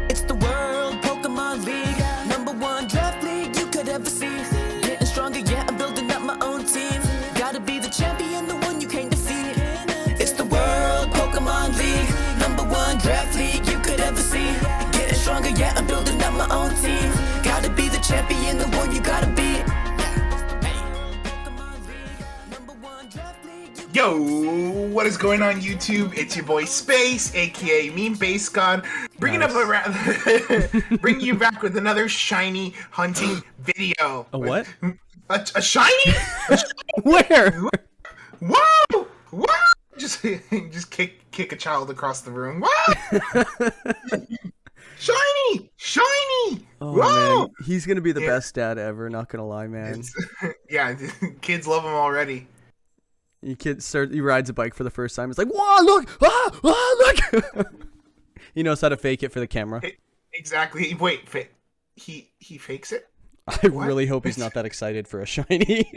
It's the World Pokemon League, #1 draft league you could ever see. Getting stronger, yeah, I'm building up my own team. Gotta be the champion, the one you can't defeat. It's the World Pokemon League, #1 draft league you could ever see. Getting stronger, yeah, I'm building up my own team. Gotta be the champion, the one you gotta beat. Yo, what is going on YouTube? It's your boy Space, aka Meme Base God, bringing bringing you back with another shiny hunting video. A what? A shiny? Where? Whoa! Whoa! Just kick a child across the room. Whoa! Shiny! Shiny! Oh, Whoa! man. He's gonna be the best dad ever, not gonna lie, man. Yeah, kids love him already. He rides a bike for the first time. It's like, whoa, look! Look! He knows how to fake it for the camera. Exactly. Wait, he fakes it? I really hope he's not that excited for a shiny.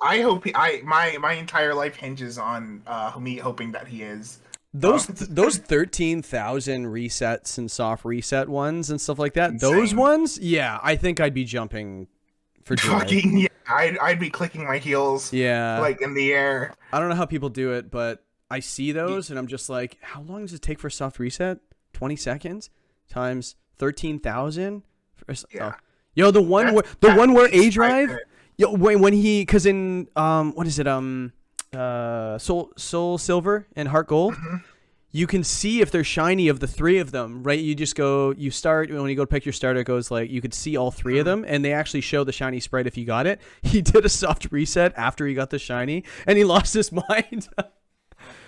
I hope my entire life hinges on me hoping that he is. Those 13,000 resets and soft reset ones and stuff like that. Insane. Those ones, yeah, I think I'd be jumping for joy. Fucking yeah, I'd be clicking my heels. Yeah, like in the air. I don't know how people do it, but I see those and I'm just like, how long does it take for a soft reset? 20 seconds times 13,000. Yeah. Yo, the one where A Drive. Yo, when he, cause in what is it, Soul Silver and Heart Gold, you can see if they're shiny of the three of them, right? You just go, you start, when you go to pick your starter, it goes like, you could see all three of them, and they actually show the shiny sprite if you got it. He did a soft reset after he got the shiny, and he lost his mind.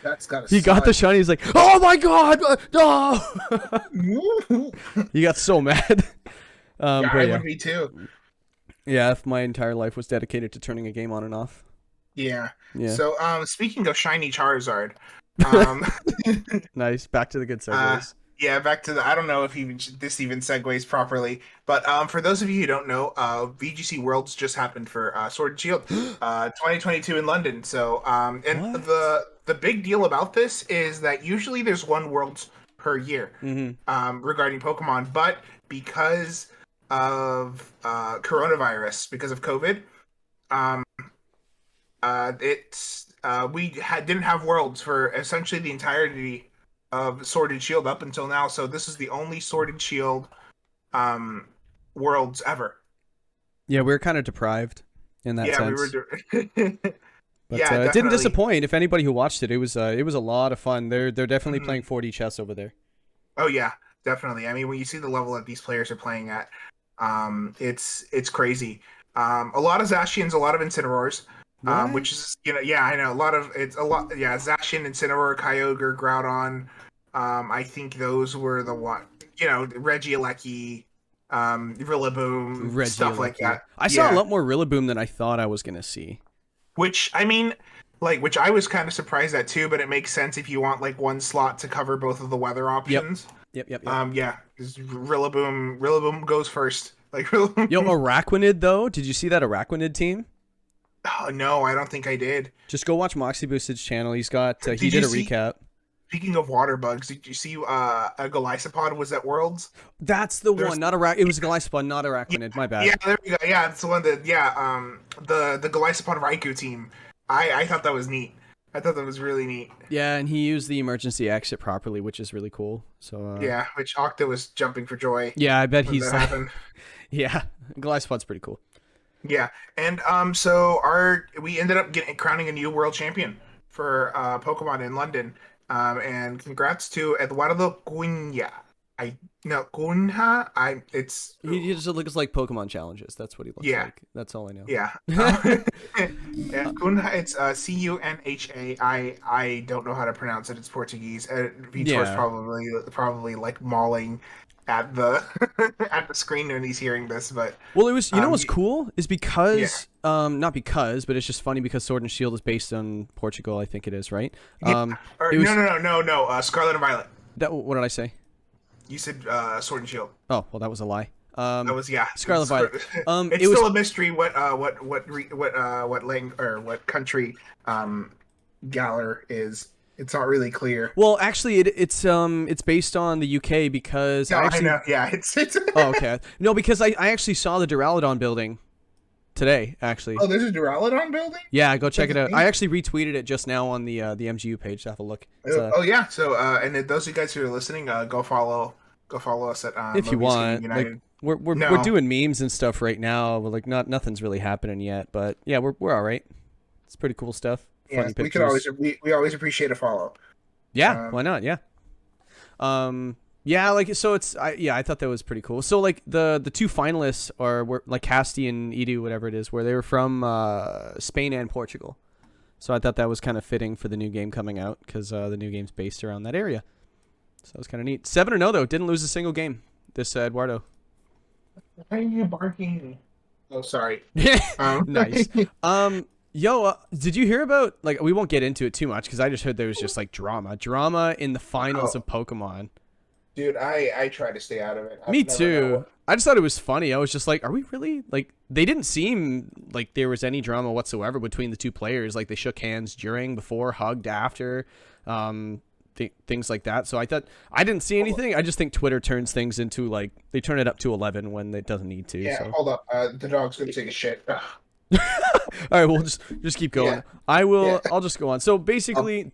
That's gotta He got the shiny, he's like, oh my god, no! He got so mad. Yeah, I would be too. Yeah, if my entire life was dedicated to turning a game on and off. Yeah. Yeah. So, speaking of shiny Charizard, nice. Back to the good segues. Yeah, back to the. I don't know if this even segues properly, but for those of you who don't know, VGC Worlds just happened for Sword and Shield, 2022 in London. So, and the big deal about this is that usually there's one Worlds per year, regarding Pokemon, but because of coronavirus, because of COVID, didn't have Worlds for essentially the entirety of Sword and Shield up until now. So this is the only Sword and Shield Worlds ever. Yeah, we were kind of deprived in that sense. But yeah, it didn't disappoint. If anybody who watched it, it was a lot of fun. They're definitely playing 4D chess over there. Oh yeah, definitely. I mean, when you see the level that these players are playing at, it's crazy. A lot of Zacians, a lot of Incineroars. Which is, yeah, I know, yeah, Zacian, Incineroar, Kyogre, Groudon, I think those were the one, Regieleki, Rillaboom, stuff like that. I saw a lot more Rillaboom than I thought I was going to see. Which, I mean, which I was kind of surprised at too, but it makes sense if you want, one slot to cover both of the weather options. Yep. Yeah, Rillaboom goes first. Rillaboom. Yo, Araquanid, though, did you see that Araquanid team? Oh, no, I don't think I did. Just go watch Moxie Boosted's channel. He's got he did a recap. Speaking of water bugs, did you see a Golisopod was at Worlds? That's the one, not it was a Golisopod, not Araquanid. My bad. Yeah, there we go. Yeah, it's the one that the Golisopod Raikou team. I thought that was neat. I thought that was really neat. Yeah, and he used the emergency exit properly, which is really cool. So yeah, which Octa was jumping for joy. Yeah, I bet he's yeah, Golisopod's pretty cool. Yeah, and so we ended up crowning a new world champion for Pokemon in London, and congrats to Eduardo Cunha. Cunha. He just looks like Pokemon challenges. That's what he looks like. That's all I know. Yeah. Yeah, Cunha. It's Cunha. I don't know how to pronounce it. It's Portuguese. Vitor's probably mauling at the at the screen when he's hearing this, but well, it was what's cool is because not because, but it's just funny because Sword and Shield is based on Portugal, I think it is, right? No, Scarlet and Violet. What did I say? You said Sword and Shield. Oh, well, that was a lie. That was Scarlet Violet. It's still a mystery what language or what country Galar is It's not really clear. Well, actually, it's based on the UK because No, I I actually. know. Yeah, it's. Oh, okay. No, because I actually saw the Duraludon building today. Actually, Oh, there's a Duraludon building. yeah, go check it out. That's I actually retweeted it just now on the MGU page. Have a look. It's, Oh yeah. So and those of you guys who are listening, go follow us at if you Movies Gaming want, like United. we're No. doing memes and stuff right now. But like nothing's really happening yet. But yeah, we're all right. It's pretty cool stuff. Yeah, Funny we pictures. could always we always appreciate a follow. Yeah, why not? Yeah. Yeah, like so it's I thought that was pretty cool. So like the two finalists were like Casti and Edu, whatever it is, where they were from Spain and Portugal. So I thought that was kind of fitting for the new game coming out because the new game's based around that area. So it was kind of neat. 7-0 though, didn't lose a single game. This Eduardo. Why are you barking? Oh, sorry. Nice. Yo, did you hear about, like, we won't get into it too much because I just heard there was just like drama in the finals of Pokemon. Dude, I try to stay out of it. Me too. I just thought it was funny. I was just like, are we really, like, they didn't seem like there was any drama whatsoever between the two players. Like they shook hands during, before, hugged after, things like that. So I thought, I didn't see anything. I just think Twitter turns things into, like, they turn it up to 11 when it doesn't need to. Yeah, so. hold up. The dog's gonna take a shit. Ugh. All right, we'll just keep going. Yeah. I'll just go on. So basically,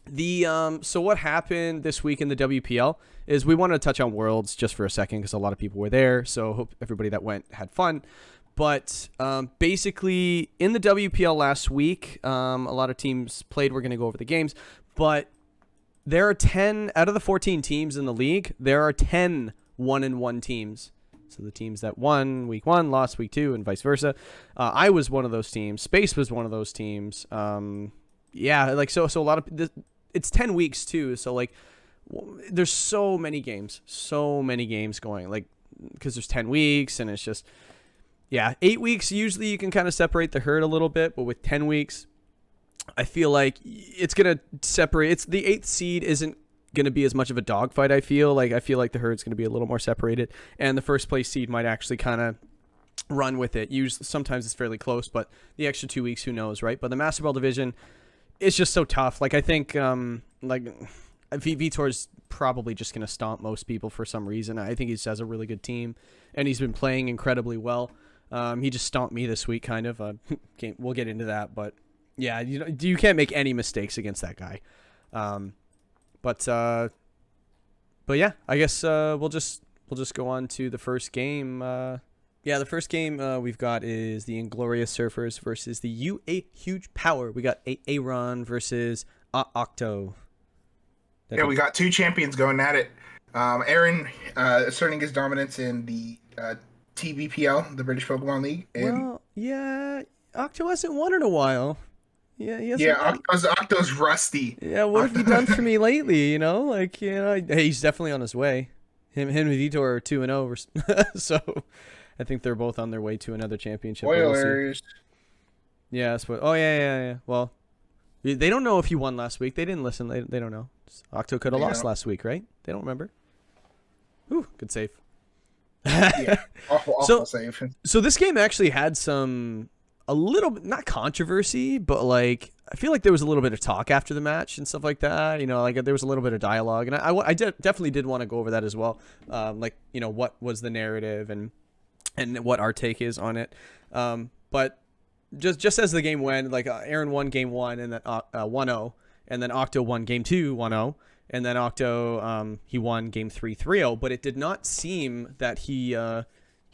so what happened this week in the WPL is we wanted to touch on Worlds just for a second because a lot of people were there. So hope everybody that went had fun. But basically, in the WPL last week, a lot of teams played. We're going to go over the games, but there are 10 out of the 14 teams in the league. There are 10 1-1 teams. So the teams that won week 1 lost week 2 and vice versa. I was one of those teams. Space was one of those teams. Yeah, like so a lot of it's 10 weeks too. So like there's so many games going, like, because there's 10 weeks and it's just, yeah, 8 weeks usually you can kind of separate the herd a little bit, but with 10 weeks I feel like it's going to separate. It's the 8th seed isn't going to be as much of a dogfight. I feel like the herd's going to be a little more separated, and the first place seed might actually kind of run with it. Usually, sometimes it's fairly close, but the extra 2 weeks, who knows, right? But the Master Ball division, it's just so tough. Like I think, like Vitor's probably just going to stomp most people for some reason. I think he just has a really good team, and he's been playing incredibly well. He just stomped me this week, kind of. We'll get into that, but yeah, you can't make any mistakes against that guy. But yeah, I guess we'll just go on to the first game. The first game we've got is the Inglorious Surfers versus the UA Huge Power. We got Aaron versus Octo. Yeah, we got two champions going at it. Aaron asserting his dominance in the TBPL, the British Pokemon League. And Well, yeah, Octo hasn't won in a while. Yeah, he hasn't. yeah, Octo's rusty. Yeah, what have you done for me lately? You know, like, hey, he's definitely on his way. Him and Vitor are 2-0, so I think they're both on their way to another championship. but we'll see. Oilers. Yeah, that's what. Oh yeah. Well, they don't know if he won last week. They didn't listen. They don't know. Octo could have lost last week, right? They don't remember. Ooh, good save. Yeah, awful save. So this game actually had a little bit, not controversy, but like I feel like there was a little bit of talk after the match and stuff like that. You know, like there was a little bit of dialogue, and I definitely did want to go over that as well. Like, you know, what was the narrative and what our take is on it. But just as the game went, like Aaron won game 1 and then 1-0, and then Octo won game 2 1-0, and then Octo he won game 3 3-0. But it did not seem that he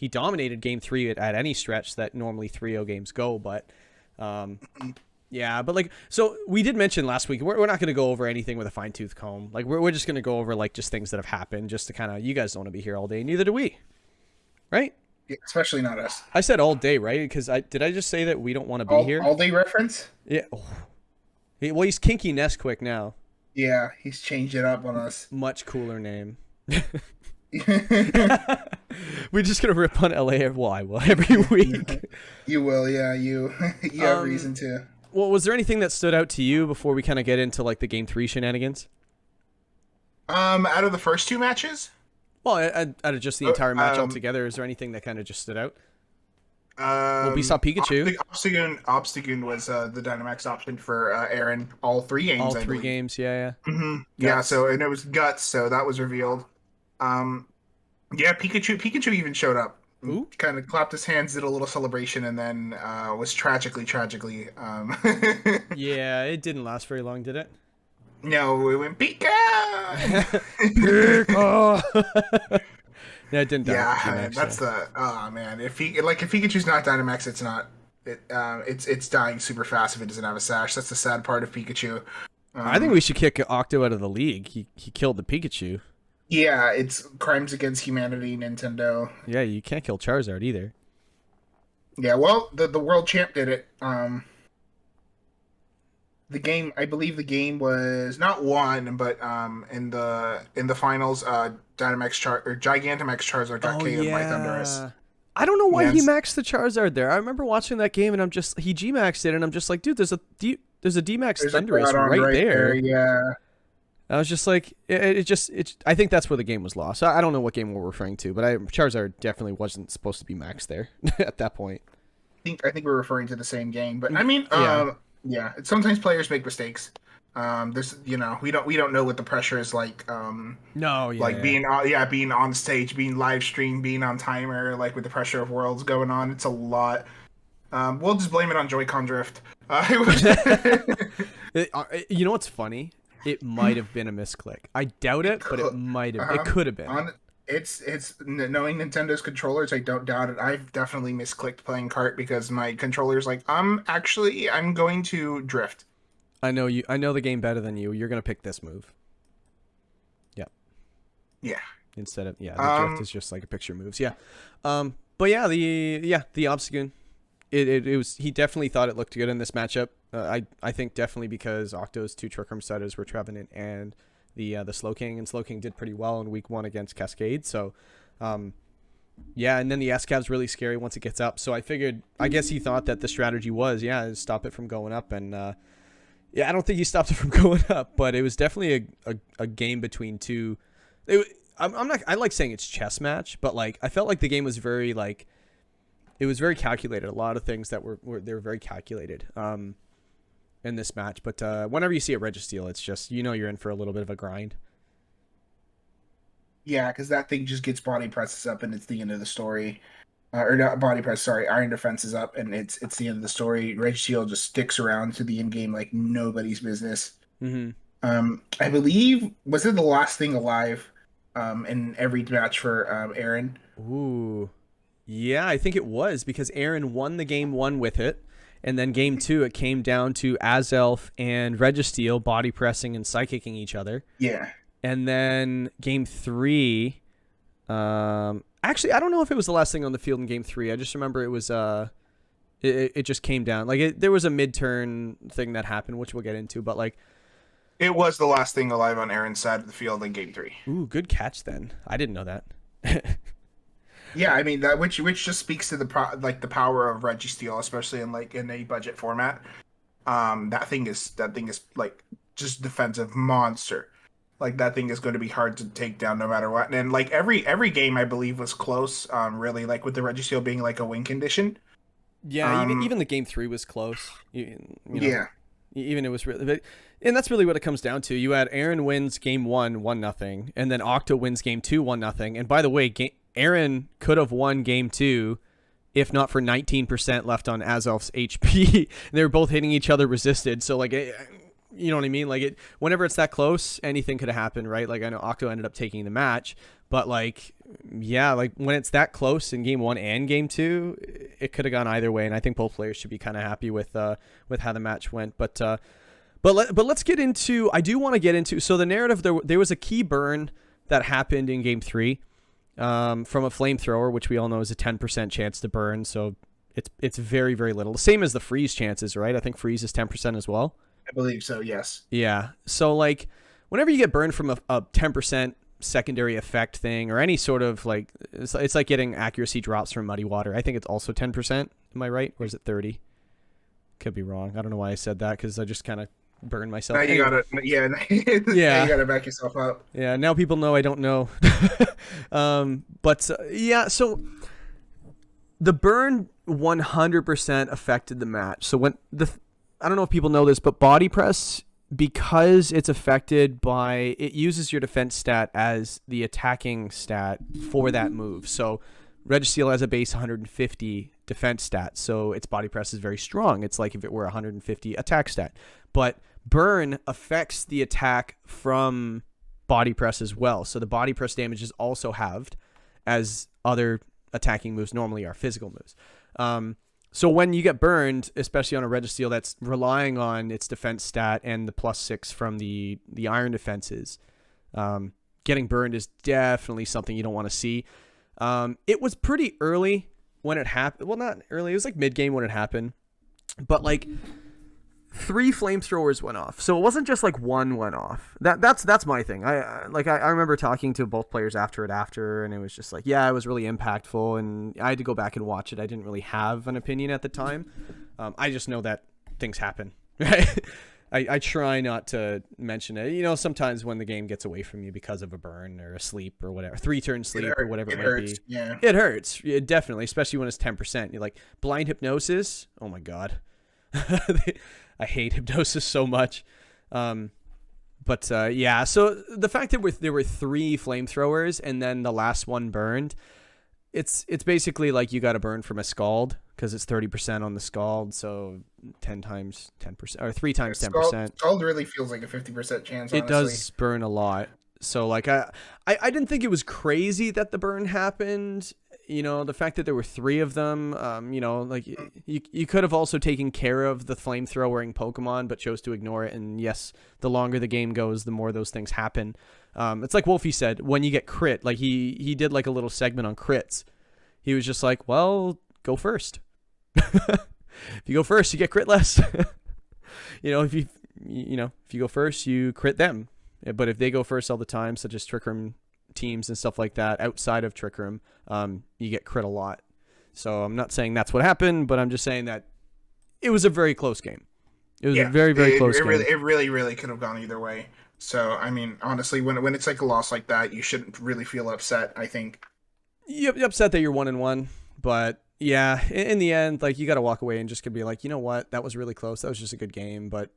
dominated game 3 at any stretch that normally 3-0 games go. But yeah, but like, so we did mention last week, we're not going to go over anything with a fine tooth comb. Like we're just going to go over like just things that have happened, just to kind of, you guys don't want to be here all day, neither do we, right? Yeah, especially not us. I said all day, right? Because did I just say that we don't want to be here? All day reference? Yeah. Oh. Well, he's Kinky Nesquik now. Yeah, he's changed it up on us. Much cooler name. We're just gonna rip on LA. Well, I will every week. You will, yeah. You have reason to. Well, was there anything that stood out to you before we kind of get into like the game 3 shenanigans? Out of the first 2 matches? Well, out of just the entire match altogether, is there anything that kind of just stood out? Well, we saw Pikachu. Obstagoon was the Dynamax option for Aaron. All 3 games, All I three believe. games. Yeah, Yeah, Guts. so and it was Guts, so that was revealed. Um, yeah, Pikachu even showed up. Ooh. Kind of clapped his hands, did a little celebration, and then was tragically. Yeah, it didn't last very long, did it? No, we went Pika. Pika. Yeah, it didn't die. Yeah, Dynamax, that's the oh man. If Pikachu's not Dynamax, it's not. It's dying super fast if it doesn't have a sash. That's the sad part of Pikachu. I think we should kick Octo out of the league. He killed the Pikachu. Yeah, it's crimes against humanity, Nintendo. Yeah, you can't kill Charizard either. Yeah, well, the world champ did it. The game, I believe the game was not won, but in the finals, Gigantamax Charizard got KO'd by Thundurus. I don't know why Yeah, he maxed the Charizard there. I remember watching that game and he G maxed it and I'm just like, dude, there's a D max There's a Thundurus Groudon right there. Yeah. I was just like, I think that's where the game was lost. I don't know what game we're referring to, but Charizard definitely wasn't supposed to be maxed there at that point. I think we're referring to the same game, but I mean, Yeah. yeah. Sometimes players make mistakes. There's, we don't know what the pressure is like. No, yeah. Like being on stage, being live streamed, being on timer, like with the pressure of worlds going on. It's a lot. We'll just blame it on Joy-Con drift. You know what's funny? It might have been a misclick. I doubt it, but it might have. It could have been. It's knowing Nintendo's controllers, I don't doubt it. I've definitely misclicked playing kart because my controller's like, I'm going to drift. I know the game better than you. You're gonna pick this move. Yeah. Yeah. Instead of the drift is just like a picture moves. Yeah. But yeah, the Obstagoon. It was, he definitely thought it looked good in this matchup. I think definitely because Octo's 2 Trick Room setters were Trevenant and the Slowking, and Slowking did pretty well in week 1 against Cascade. So, yeah, and then the S-Cav's really scary once it gets up. So I guess he thought that the strategy was, stop it from going up. And I don't think he stopped it from going up, but it was definitely a game between two. I like saying it's chess match, but like I felt like the game was very like, it was very calculated. A lot of things that were very calculated in this match. But whenever you see a Registeel, it's just, you're in for a little bit of a grind. Yeah, because that thing just gets body presses up and it's the end of the story. Or not body press, sorry, Iron Defense is up and it's the end of the story. Registeel just sticks around to the end game like nobody's business. Mm-hmm. I believe, was it the last thing alive in every match for Aaron? Ooh. Yeah, I think it was, because Aaron won the game 1 with it, and then game 2 it came down to Azelf and Registeel body pressing and psychicking each other. Yeah. And then game 3, actually I don't know if it was the last thing on the field in game 3. I just remember it was it just came down. Like there was a mid-turn thing that happened, which we'll get into, but like it was the last thing alive on Aaron's side of the field in game 3. Ooh, good catch then. I didn't know that. Yeah, I mean that, which just speaks to the power of Registeel, especially in a budget format. That thing is like just defensive monster. Like that thing is going to be hard to take down no matter what. And like every game I believe was close. Really, like with the Registeel being like a win condition. Yeah, even the game 3 was close. Yeah. Even it was really, and that's really what it comes down to. You had Aaron wins game 1, 1-0, and then Octo wins game 2, 1-0. And by the way, Aaron could have won game 2 if not for 19% left on Azelf's HP. They were both hitting each other resisted. So like, you know what I mean? Like whenever it's that close, anything could have happened, right? Like I know Octo ended up taking the match, but like, yeah, like when it's that close in game 1 and game 2, it could have gone either way. And I think both players should be kind of happy with how the match went. But let's get into, I do want to get into, so the narrative, there was a key burn that happened in game 3 from a flamethrower, which we all know is a 10% chance to burn. So it's very, very little. The same as the freeze chances, right? I think freeze is 10% as well. I believe so, yes. Yeah. So like whenever you get burned from a 10% secondary effect thing or any sort of like, it's like getting accuracy drops from muddy water. I think it's also 10%. Am I right? Or is it 30? Could be wrong. I don't know why I said that, because I just kind of burned myself. Now you gotta, yeah. Yeah. You gotta back yourself up. Yeah. Now people know I don't know. But yeah, so the burn 100% affected the match. So I don't know if people know this, but body press, because it's affected by, it uses your defense stat as the attacking stat for that move. So Registeel has a base 150 defense stat, so its body press is very strong. It's like if it were 150 attack stat. But burn affects the attack from body press as well. So the body press damage is also halved, as other attacking moves normally are physical moves. So when you get burned, especially on a Registeel that's relying on its defense stat and the +6 from the iron defenses, getting burned is definitely something you don't want to see. It was pretty early when it happened. Well, not early. It was like mid-game when it happened. But like 3 flamethrowers went off. So it wasn't just like one went off. That's my thing. I remember talking to both players after, and it was just like, yeah, it was really impactful, and I had to go back and watch it. I didn't really have an opinion at the time. I just know that things happen. Right? I try not to mention it. You know, sometimes when the game gets away from you because of a burn or a sleep or whatever, 3-turn sleep or whatever it might hurts, be. yeah. It hurts. It definitely, especially when it's 10%. You're like, blind hypnosis. Oh my God. I hate hypnosis so much. Yeah, so the fact that there were 3 flamethrowers and then the last one burned, it's basically like you got to burn from a scald, because it's 30% on the scald, so 10 times 10%, or 3 times 10%. Scald really feels like a 50% chance, honestly. It does burn a lot. So like I didn't think it was crazy that the burn happened. You know, the fact that there were 3 of them, you know, like you could have also taken care of the flamethrowering Pokemon, but chose to ignore it. And yes, the longer the game goes, the more those things happen. It's like Wolfie said, when you get crit, like he did like a little segment on crits. He was just like, well, go first. If you go first, you get crit less. If you go first, you crit them. But if they go first all the time, such as Trick Room teams and stuff like that, outside of Trick Room, you get crit a lot. So I'm not saying that's what happened, but I'm just saying that it was a very close game. It was a very, very close game. It really could have gone either way. So, I mean, honestly, when it's like a loss like that, you shouldn't really feel upset, I think. You're upset that you're 1-1, but yeah, in the end, like, you got to walk away and just could be like, you know what, that was really close. That was just a good game, but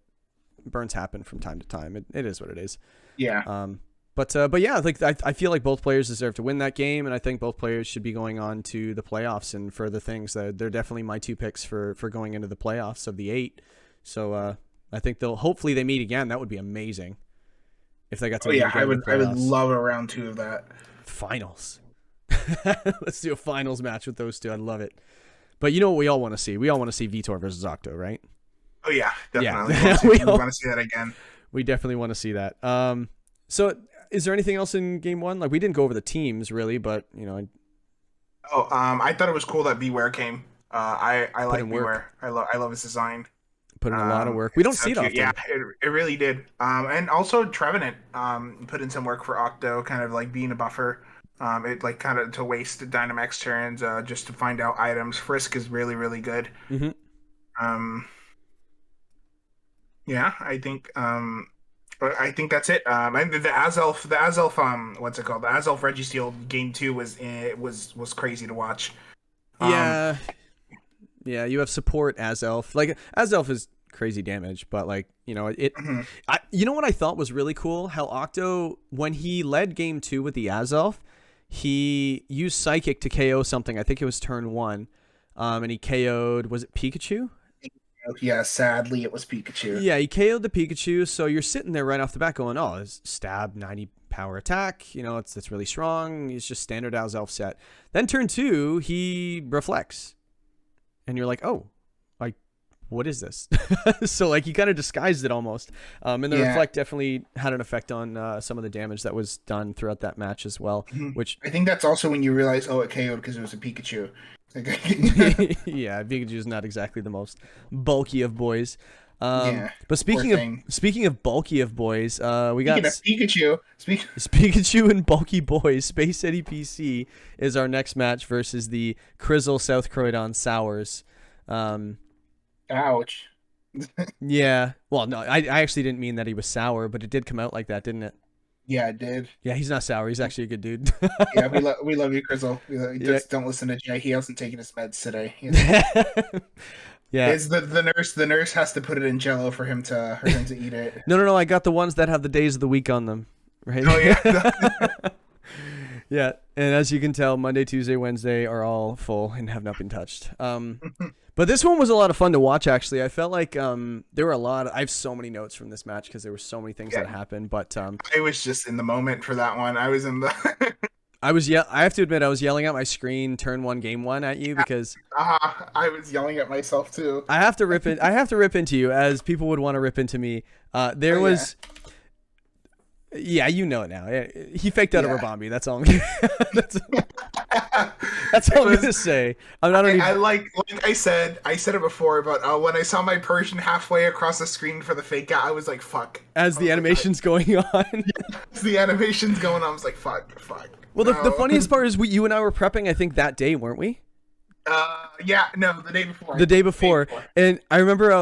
burns happen from time to time. It is what it is. Yeah. But yeah, like I feel like both players deserve to win that game, and I think both players should be going on to the playoffs and further things. They're definitely my 2 picks for going into the playoffs of the 8. So I think hopefully they meet again. That would be amazing if they got to meet again. I would love a round 2 of that. Finals. Let's do a finals match with those 2. I'd love it. But you know what we all want to see? We all want to see Vitor versus Octo, right? Oh yeah, definitely. Yeah. We want to see that again. We definitely want to see that. So is there anything else in game 1? Like, we didn't go over the teams really, but you know. I thought it was cool that Beware came. I like Beware. I love his design. Put in a lot of work. We don't see it often. Yeah, it really did. And also Trevenant put in some work for Octo, kind of like being a buffer. It like kind of to waste Dynamax turns just to find out items. Frisk is really, really good. Mm-hmm. Yeah, I think that's it. And the Azelf, what's it called? The Azelf Registeel game 2 was crazy to watch. Yeah, you have support Azelf. Like, Azelf is crazy damage, but like, you know, you know what I thought was really cool? How Octo, when he led game 2 with the Azelf, he used Psychic to KO something. I think it was turn 1, and he KO'd, was it Pikachu? Yeah, sadly it was Pikachu. Yeah, he KO'd the Pikachu, so you're sitting there right off the bat going, oh, his stab, 90 power attack, you know, it's really strong. He's just standard Azelf set. Then turn 2, he reflects. And you're like, oh, like, what is this? So, like, he kind of disguised it almost. And the reflect definitely had an effect on some of the damage that was done throughout that match as well. Which I think that's also when you realize, it KO'd because it was a Pikachu. Yeah, Pikachu is not exactly the most bulky of boys. But speaking of bulky of boys, we got Pikachu. Pikachu and bulky boys. Space City PC is our next match versus the Crizzle South Croydon Sours. Ouch. Yeah. Well, no, I actually didn't mean that he was sour, but it did come out like that, didn't it? Yeah, it did. Yeah, he's not sour. He's actually a good dude. Yeah, we love you, Crizzle. Yeah. Just don't listen to Jay. He hasn't taken his meds today. Yeah. It's the nurse has to put it in Jello for him to eat it. No. I got the ones that have the days of the week on them. Right. Oh yeah. Yeah, and as you can tell, Monday, Tuesday, Wednesday are all full and have not been touched. But this one was a lot of fun to watch. Actually, I felt like there were a lot. I have so many notes from this match because there were so many things that happened. But I was just in the moment for that one. I was in the. I have to admit, I was yelling at my screen, turn 1, game 1 at you because I was yelling at myself too. I have to rip it. I have to rip into you as people would want to rip into me. There was. Yeah, you know it now. He faked out over Bombi. That's all. That's all I'm gonna say. Like I said it before, but when I saw my Persian halfway across the screen for the fake out, I was like, "Fuck!" As the animation's going on. As the animation's going on, I was like, "Fuck!" Well, the funniest part is you and I were prepping. I think that day, weren't we? The day before. The day before, and I remember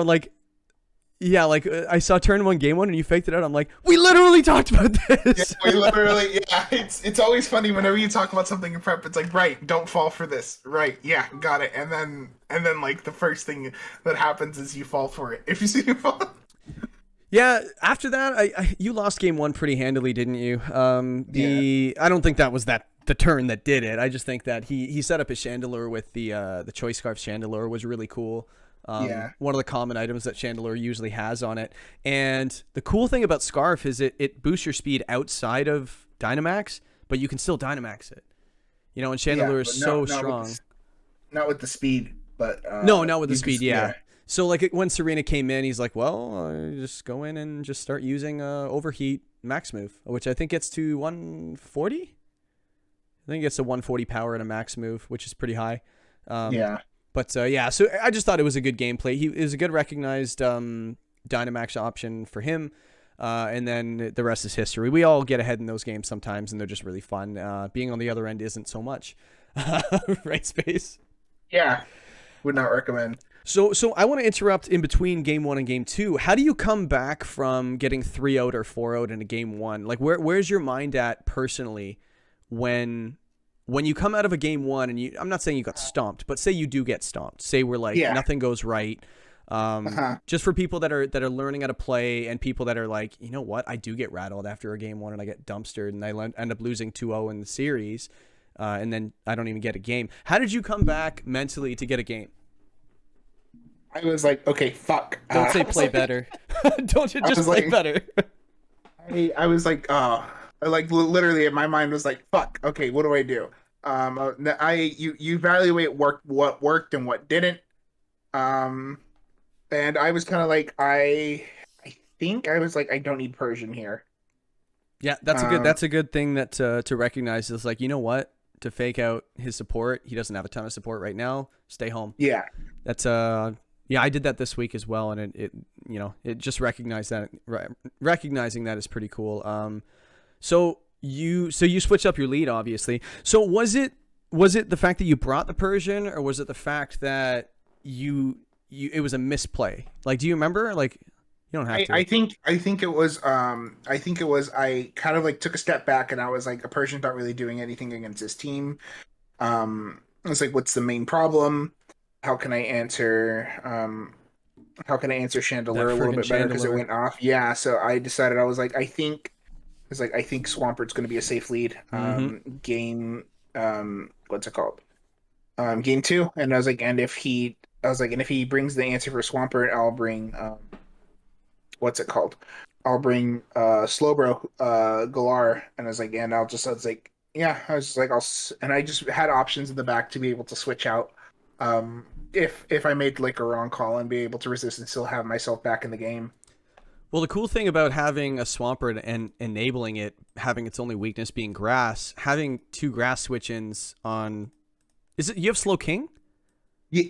I saw turn 1, game 1, and you faked it out. I'm like, we literally talked about this. Yeah, we literally, it's always funny whenever you talk about something in prep. It's like, right, don't fall for this. Right, yeah, got it. And then like the first thing that happens is you fall for it. If you see you fall. Yeah, after that, you lost game 1 pretty handily, didn't you? I don't think that was the turn that did it. I just think that he set up his Chandelure with the Choice Scarf Chandelure was really cool. One of the common items that Chandelure usually has on it. And the cool thing about Scarf is it boosts your speed outside of Dynamax, but you can still Dynamax it. You know, and Chandelure is so strong. Not with the speed, but... no, not with the speed, yeah. So, like, when Serena came in, he's like, well, just go in and just start using Overheat Max move, which I think gets to 140? I think it gets to 140 power in a Max move, which is pretty high. But so I just thought it was a good gameplay. He is a good recognized Dynamax option for him, and then the rest is history. We all get ahead in those games sometimes, and they're just really fun. Being on the other end isn't so much, right, Space? Yeah, would not recommend. So I want to interrupt in between game 1 and game 2. How do you come back from getting 3 out or 4 out in a game 1? Like, where's your mind at personally when you come out of a game 1 and I'm not saying you got stomped, but say you do get stomped. Say we're like nothing goes right. Just for people that are learning how to play and people that are like, you know what, I do get rattled after a game 1 and I get dumpstered and I end up losing 2-0 in the series, and then I don't even get a game. How did you come back mentally to get a game? I was like, okay, fuck. Don't say play better. Don't you just play better? I was like, like literally in my mind was like, fuck, okay, what do I do? You evaluate what worked and what didn't. And I was kind of like, I think I was like, I don't need Persian here. Yeah, that's a good thing that to recognize is like, you know what? To fake out his support, he doesn't have a ton of support right now. Stay home. Yeah. That's I did that this week as well, and it just recognizing that is pretty cool. So you switched up your lead, obviously. So was it the fact that you brought the Persian, or was it the fact that it was a misplay? Like, do you remember? Like, you don't have to. I think it was I kind of like took a step back and I was like, a Persian's not really doing anything against his team. I was like, what's the main problem? How can I answer Chandelure a little bit better because it went off? Yeah, so I decided I think Swampert's going to be a safe lead. Game what's it called? Game 2, and I was like, and if he brings the answer for Swampert, I'll bring what's it called? I'll bring Slowbro Galar, and I was like, I just had options in the back to be able to switch out. If I made like a wrong call and be able to resist and still have myself back in the game. Well, the cool thing about having a Swampert and enabling it, having its only weakness being grass, having 2 grass switch-ins on... you have Slow King?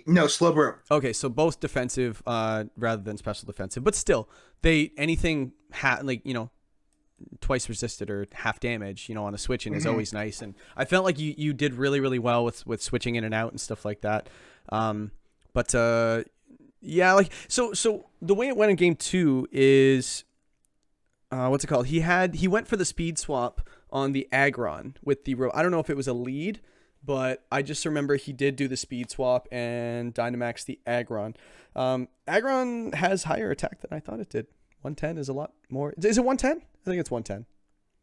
No, Slowbro. Okay, so both defensive rather than special defensive. But still, twice resisted or half damage, on a switch-in is always nice. And I felt like you did really, really well with switching in and out and stuff like that. So the way it went in game 2 is what's it called? He went for the speed swap on the Aggron with the I don't know if it was a lead, but I just remember he did do the speed swap and Dynamax the Aggron. Aggron has higher attack than I thought it did. 110 is a lot more. Is it 110? I think it's 110. I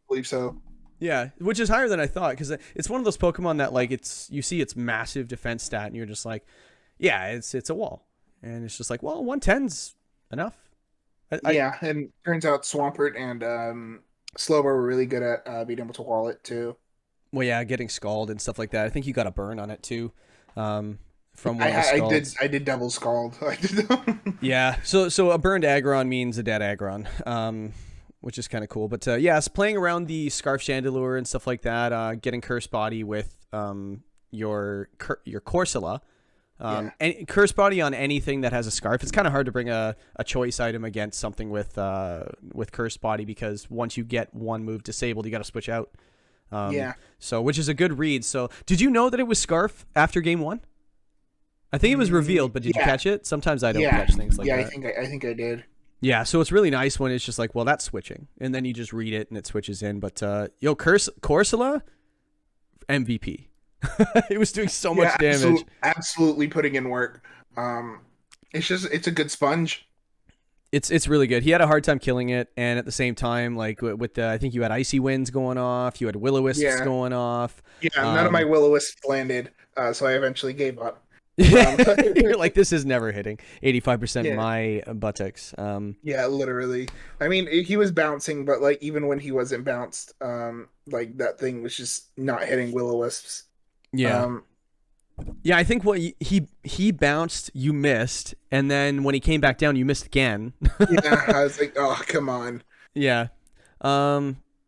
believe so. Yeah, which is higher than I thought because it's one of those Pokemon that like you see its massive defense stat and you're just like, yeah, it's a wall, and it's just like, well, 110's enough. Yeah, and turns out Swampert and Slowbro were really good at being able to wall it too. Well, yeah, getting Scald and stuff like that. I think you got a burn on it too. From one of the Scalds. I did double Scald. Yeah, so a burned Aggron means a dead Aggron, which is kind of cool. But yeah, it's playing around the Scarf Chandelure and stuff like that. Getting Curse Body with your Corsola. And Curse Body on anything that has a Scarf. It's kind of hard to bring a choice item against something with Curse Body because once you get one move disabled, you got to switch out. So, which is a good read. So, did you know that it was Scarf after game 1? I think it was revealed, but did you catch it? Sometimes I don't catch things like that. Yeah, I think I did. Yeah, so it's really nice when it's just like, well, that's switching, and then you just read it and it switches in. But Corsola, MVP. It was doing so much damage. Absolutely putting in work. It's a good sponge. It's really good. He had a hard time killing it, and at the same time, like with the, I think you had Icy Winds going off, you had Will-O-Wisps going off. Yeah, none of my Will-O-Wisps landed, so I eventually gave up. You're like, this is never hitting 85% my buttocks. Yeah, literally. I mean, he was bouncing, but like even when he wasn't bounced, like that thing was just not hitting Will-O-Wisps. Yeah. Yeah, I think what he bounced, you missed, and then when he came back down, you missed again. Yeah, I was like, oh, come on. Yeah.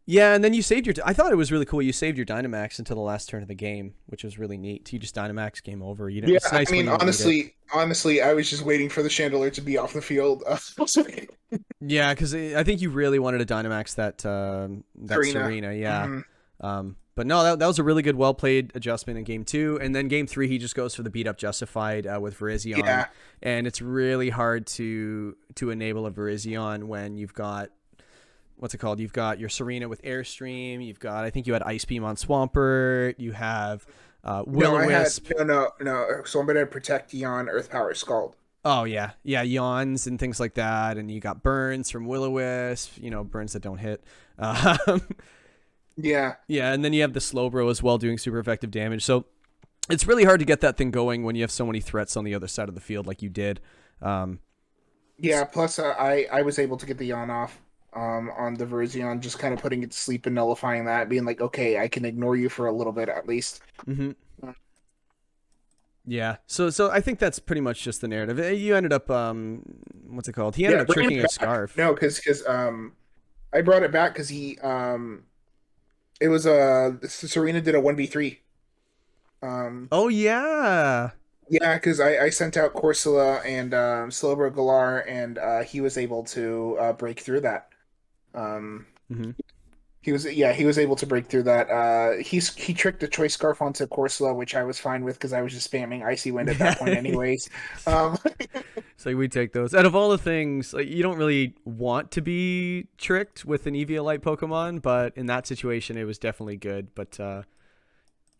Yeah, and then you saved your... I thought it was really cool. You saved your Dynamax until the last turn of the game, which was really neat. You just Dynamax, game over. You didn't, it's nice. I mean, honestly, I was just waiting for the Chandelure to be off the field. Yeah, because I think you really wanted to Dynamax that Serena. Yeah. Mm-hmm. But no, that was a really good, well-played adjustment in Game 2. And then Game 3, he just goes for the beat-up Justified with Virizion. Yeah. And it's really hard to enable a Virizion when you've got... What's it called? You've got your Serena with Airstream. You've got, I think you had Ice Beam on Swampert. You have Will-O-Wisp. No. Swampert had Protect, Yawn, Earth Power, Scald. Oh, yeah. Yeah, Yawns and things like that. And you got Burns from Will-O-Wisp. Burns that don't hit. Yeah. Yeah, and then you have the Slowbro as well doing super effective damage. So it's really hard to get that thing going when you have so many threats on the other side of the field like you did. Yeah, plus I was able to get the Yawn off. On the Virizion, just kind of putting it to sleep and nullifying that, being like, okay, I can ignore you for a little bit at least. Mm-hmm. Yeah, so I think that's pretty much just the narrative. You ended up, what's it called? He ended up tricking a Scarf. No, because I brought it back because he, it was Serena did a 1v3. Oh yeah. Yeah, because I sent out Corsola and Slowbro Galar, and he was able to break through that. Mm-hmm. He was able to break through that. He tricked a Choice Scarf onto Corsola, which I was fine with because I was just spamming Icy Wind at that point anyways. So we take those. Out of all the things, like, you don't really want to be tricked with an Eviolite Pokemon, but in that situation, it was definitely good. But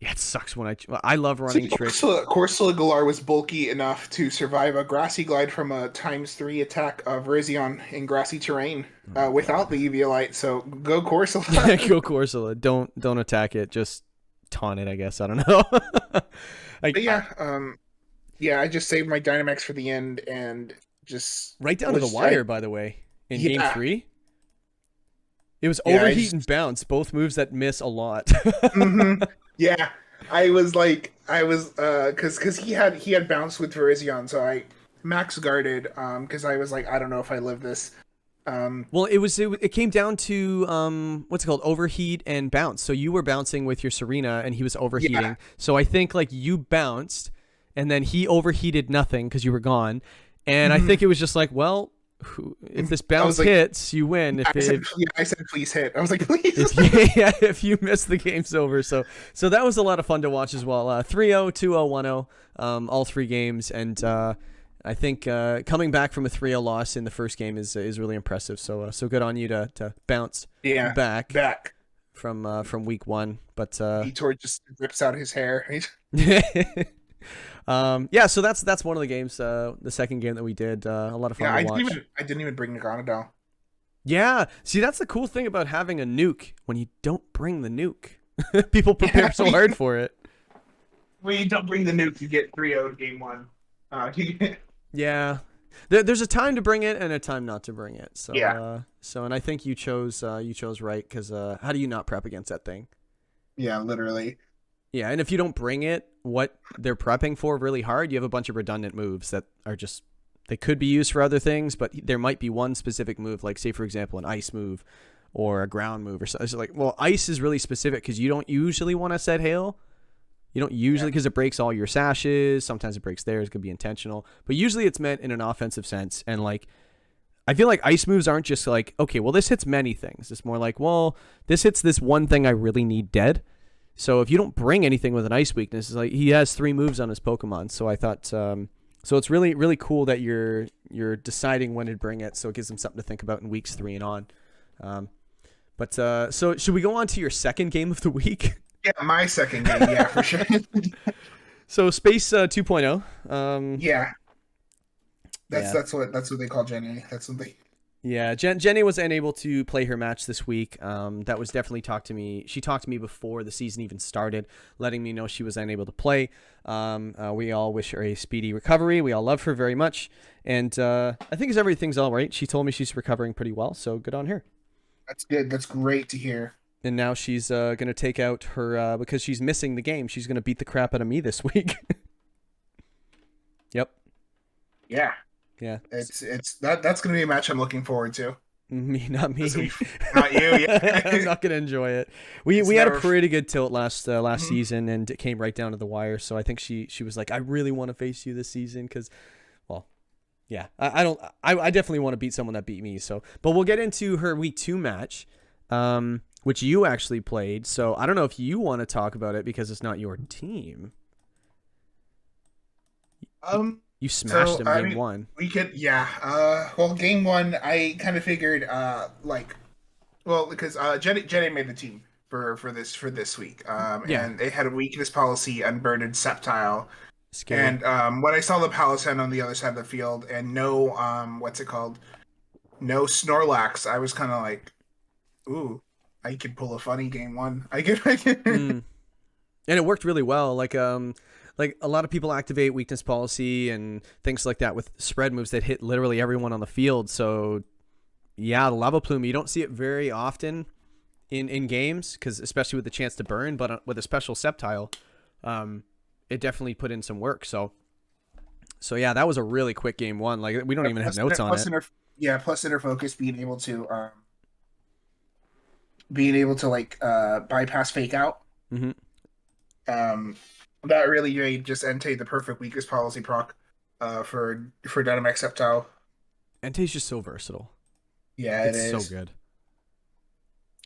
yeah, it sucks when I love running tricks. Corsola Galar was bulky enough to survive a Grassy Glide from a ×3 attack of Virizion in grassy terrain without the Eviolite. So go Corsola. Yeah, go Corsola. Don't attack it. Just taunt it, I guess. I don't know. Yeah, I just saved my Dynamax for the end and just right down to the wire. By the way, in Game 3, it was Overheat and Bounce, both moves that miss a lot. Mm-hmm. Yeah, I was because he had Bounce with Virizion, so I max guarded because I was like, I don't know if I live this. Well, it came down to what's it called, Overheat and Bounce. So you were bouncing with your Serena, and he was overheating. Yeah. So I think like you bounced, and then he overheated nothing because you were gone, and I think it was just like, well, if this bounce hits, you win. I said please hit. I was like, please. If you miss, the game's over. So that was a lot of fun to watch as well. 3-0, 2-0, 1-0, all 3 games, and I think coming back from a 3-0 loss in the first game is really impressive. So good on you to bounce back from week 1. But Vitor just rips out his hair. yeah, so that's one of the games. The second game that we did, a lot of fun to watch. I didn't even bring Naganadel. Yeah, see, that's the cool thing about having a nuke. When you don't bring the nuke, people prepare so hard for it. When you don't bring the nuke, you get 3-0 game 1. Yeah, there's a time to bring it and a time not to bring it. So yeah. And I think you chose right, because how do you not prep against that thing? Yeah, literally. Yeah, and if you don't bring it, what they're prepping for really hard, you have a bunch of redundant moves that are just, they could be used for other things, but there might be one specific move, like say for example an ice move or a ground move or something. It's like, well, ice is really specific because you don't usually want to set hail. You don't usually, because it breaks all your sashes. Sometimes it breaks theirs. It could be intentional, but usually it's meant in an offensive sense. And like, I feel like ice moves aren't just like, okay, well this hits many things. It's more like, well, this hits this one thing I really need dead. So if you don't bring anything with an ice weakness, it's like he has 3 moves on his Pokemon. So I thought, so it's really, really cool that you're deciding when to bring it. So it gives them something to think about in weeks 3 and on. So should we go on to your second game of the week? Yeah, my second game, yeah, for sure. So Space 2.0. Yeah. That's what they call Jenny. That's what they. Yeah, Jenny was unable to play her match this week. That was definitely talked to me. She talked to me before the season even started, letting me know she was unable to play. We all wish her a speedy recovery. We all love her very much. And I think everything's all right. She told me she's recovering pretty well, so good on her. That's good. That's great to hear. And now she's going to take out her, because she's missing the game, she's going to beat the crap out of me this week. Yep. Yeah. Yeah. That's going to be a match I'm looking forward to. Me, not me. Not you. Yeah. I'm not going to enjoy it. We had a pretty good tilt last season, and it came right down to the wire. So I think she was like, I really want to face you this season because, well, yeah, I definitely want to beat someone that beat me. So, but we'll get into her week 2 match, which you actually played. So I don't know if you want to talk about it because it's not your team. You smashed him game 1. We could, yeah. Well, game 1, I kind of figured, because Jenny made the team for this week. And they had a weakness policy, unburdened Sceptile. Scary. And when I saw the Palisand on the other side of the field and no, no Snorlax, I was kind of like, ooh, I could pull a funny game 1. I could. And it worked really well. Like a lot of people activate weakness policy and things like that with spread moves that hit literally everyone on the field. So yeah, the Lava Plume, you don't see it very often in games, because especially with the chance to burn, but with a special Sceptile, it definitely put in some work. So yeah, that was a really quick game 1. Like we don't even have notes on it. Plus Inner Focus being able to like bypass Fake Out. Mm-hmm. That really made just Entei the perfect weakest policy proc for Dynamax Sceptile. Entei's just so versatile. Yeah, it's so good.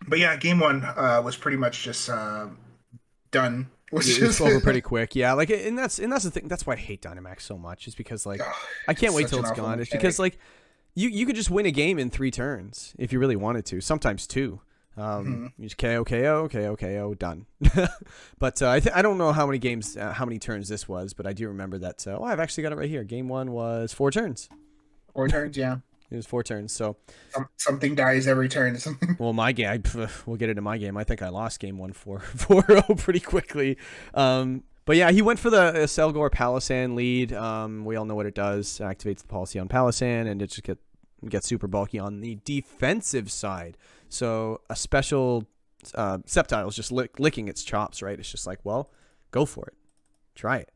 But yeah, game 1 was pretty much just done. It's over pretty quick. Yeah, like, and that's the thing. That's why I hate Dynamax so much. Is because like I can't wait till it's gone. It's because like you could just win a game in 3 turns if you really wanted to. Sometimes 2. You just KO, done. But I don't know how many turns this was, but I do remember that. I've actually got it right here. Game 1 was 4 turns. 4 turns, yeah. It was 4 turns. So something dies every turn. Well, my game, we'll get into my game. I think I lost game 1 4-0 pretty quickly. But yeah, he went for the Selgor Palisand lead. We all know what it does. It activates the policy on Palisand, and it just gets super bulky on the defensive side. So a special Sceptile is just licking its chops, right? It's just like, well, go for it, try it.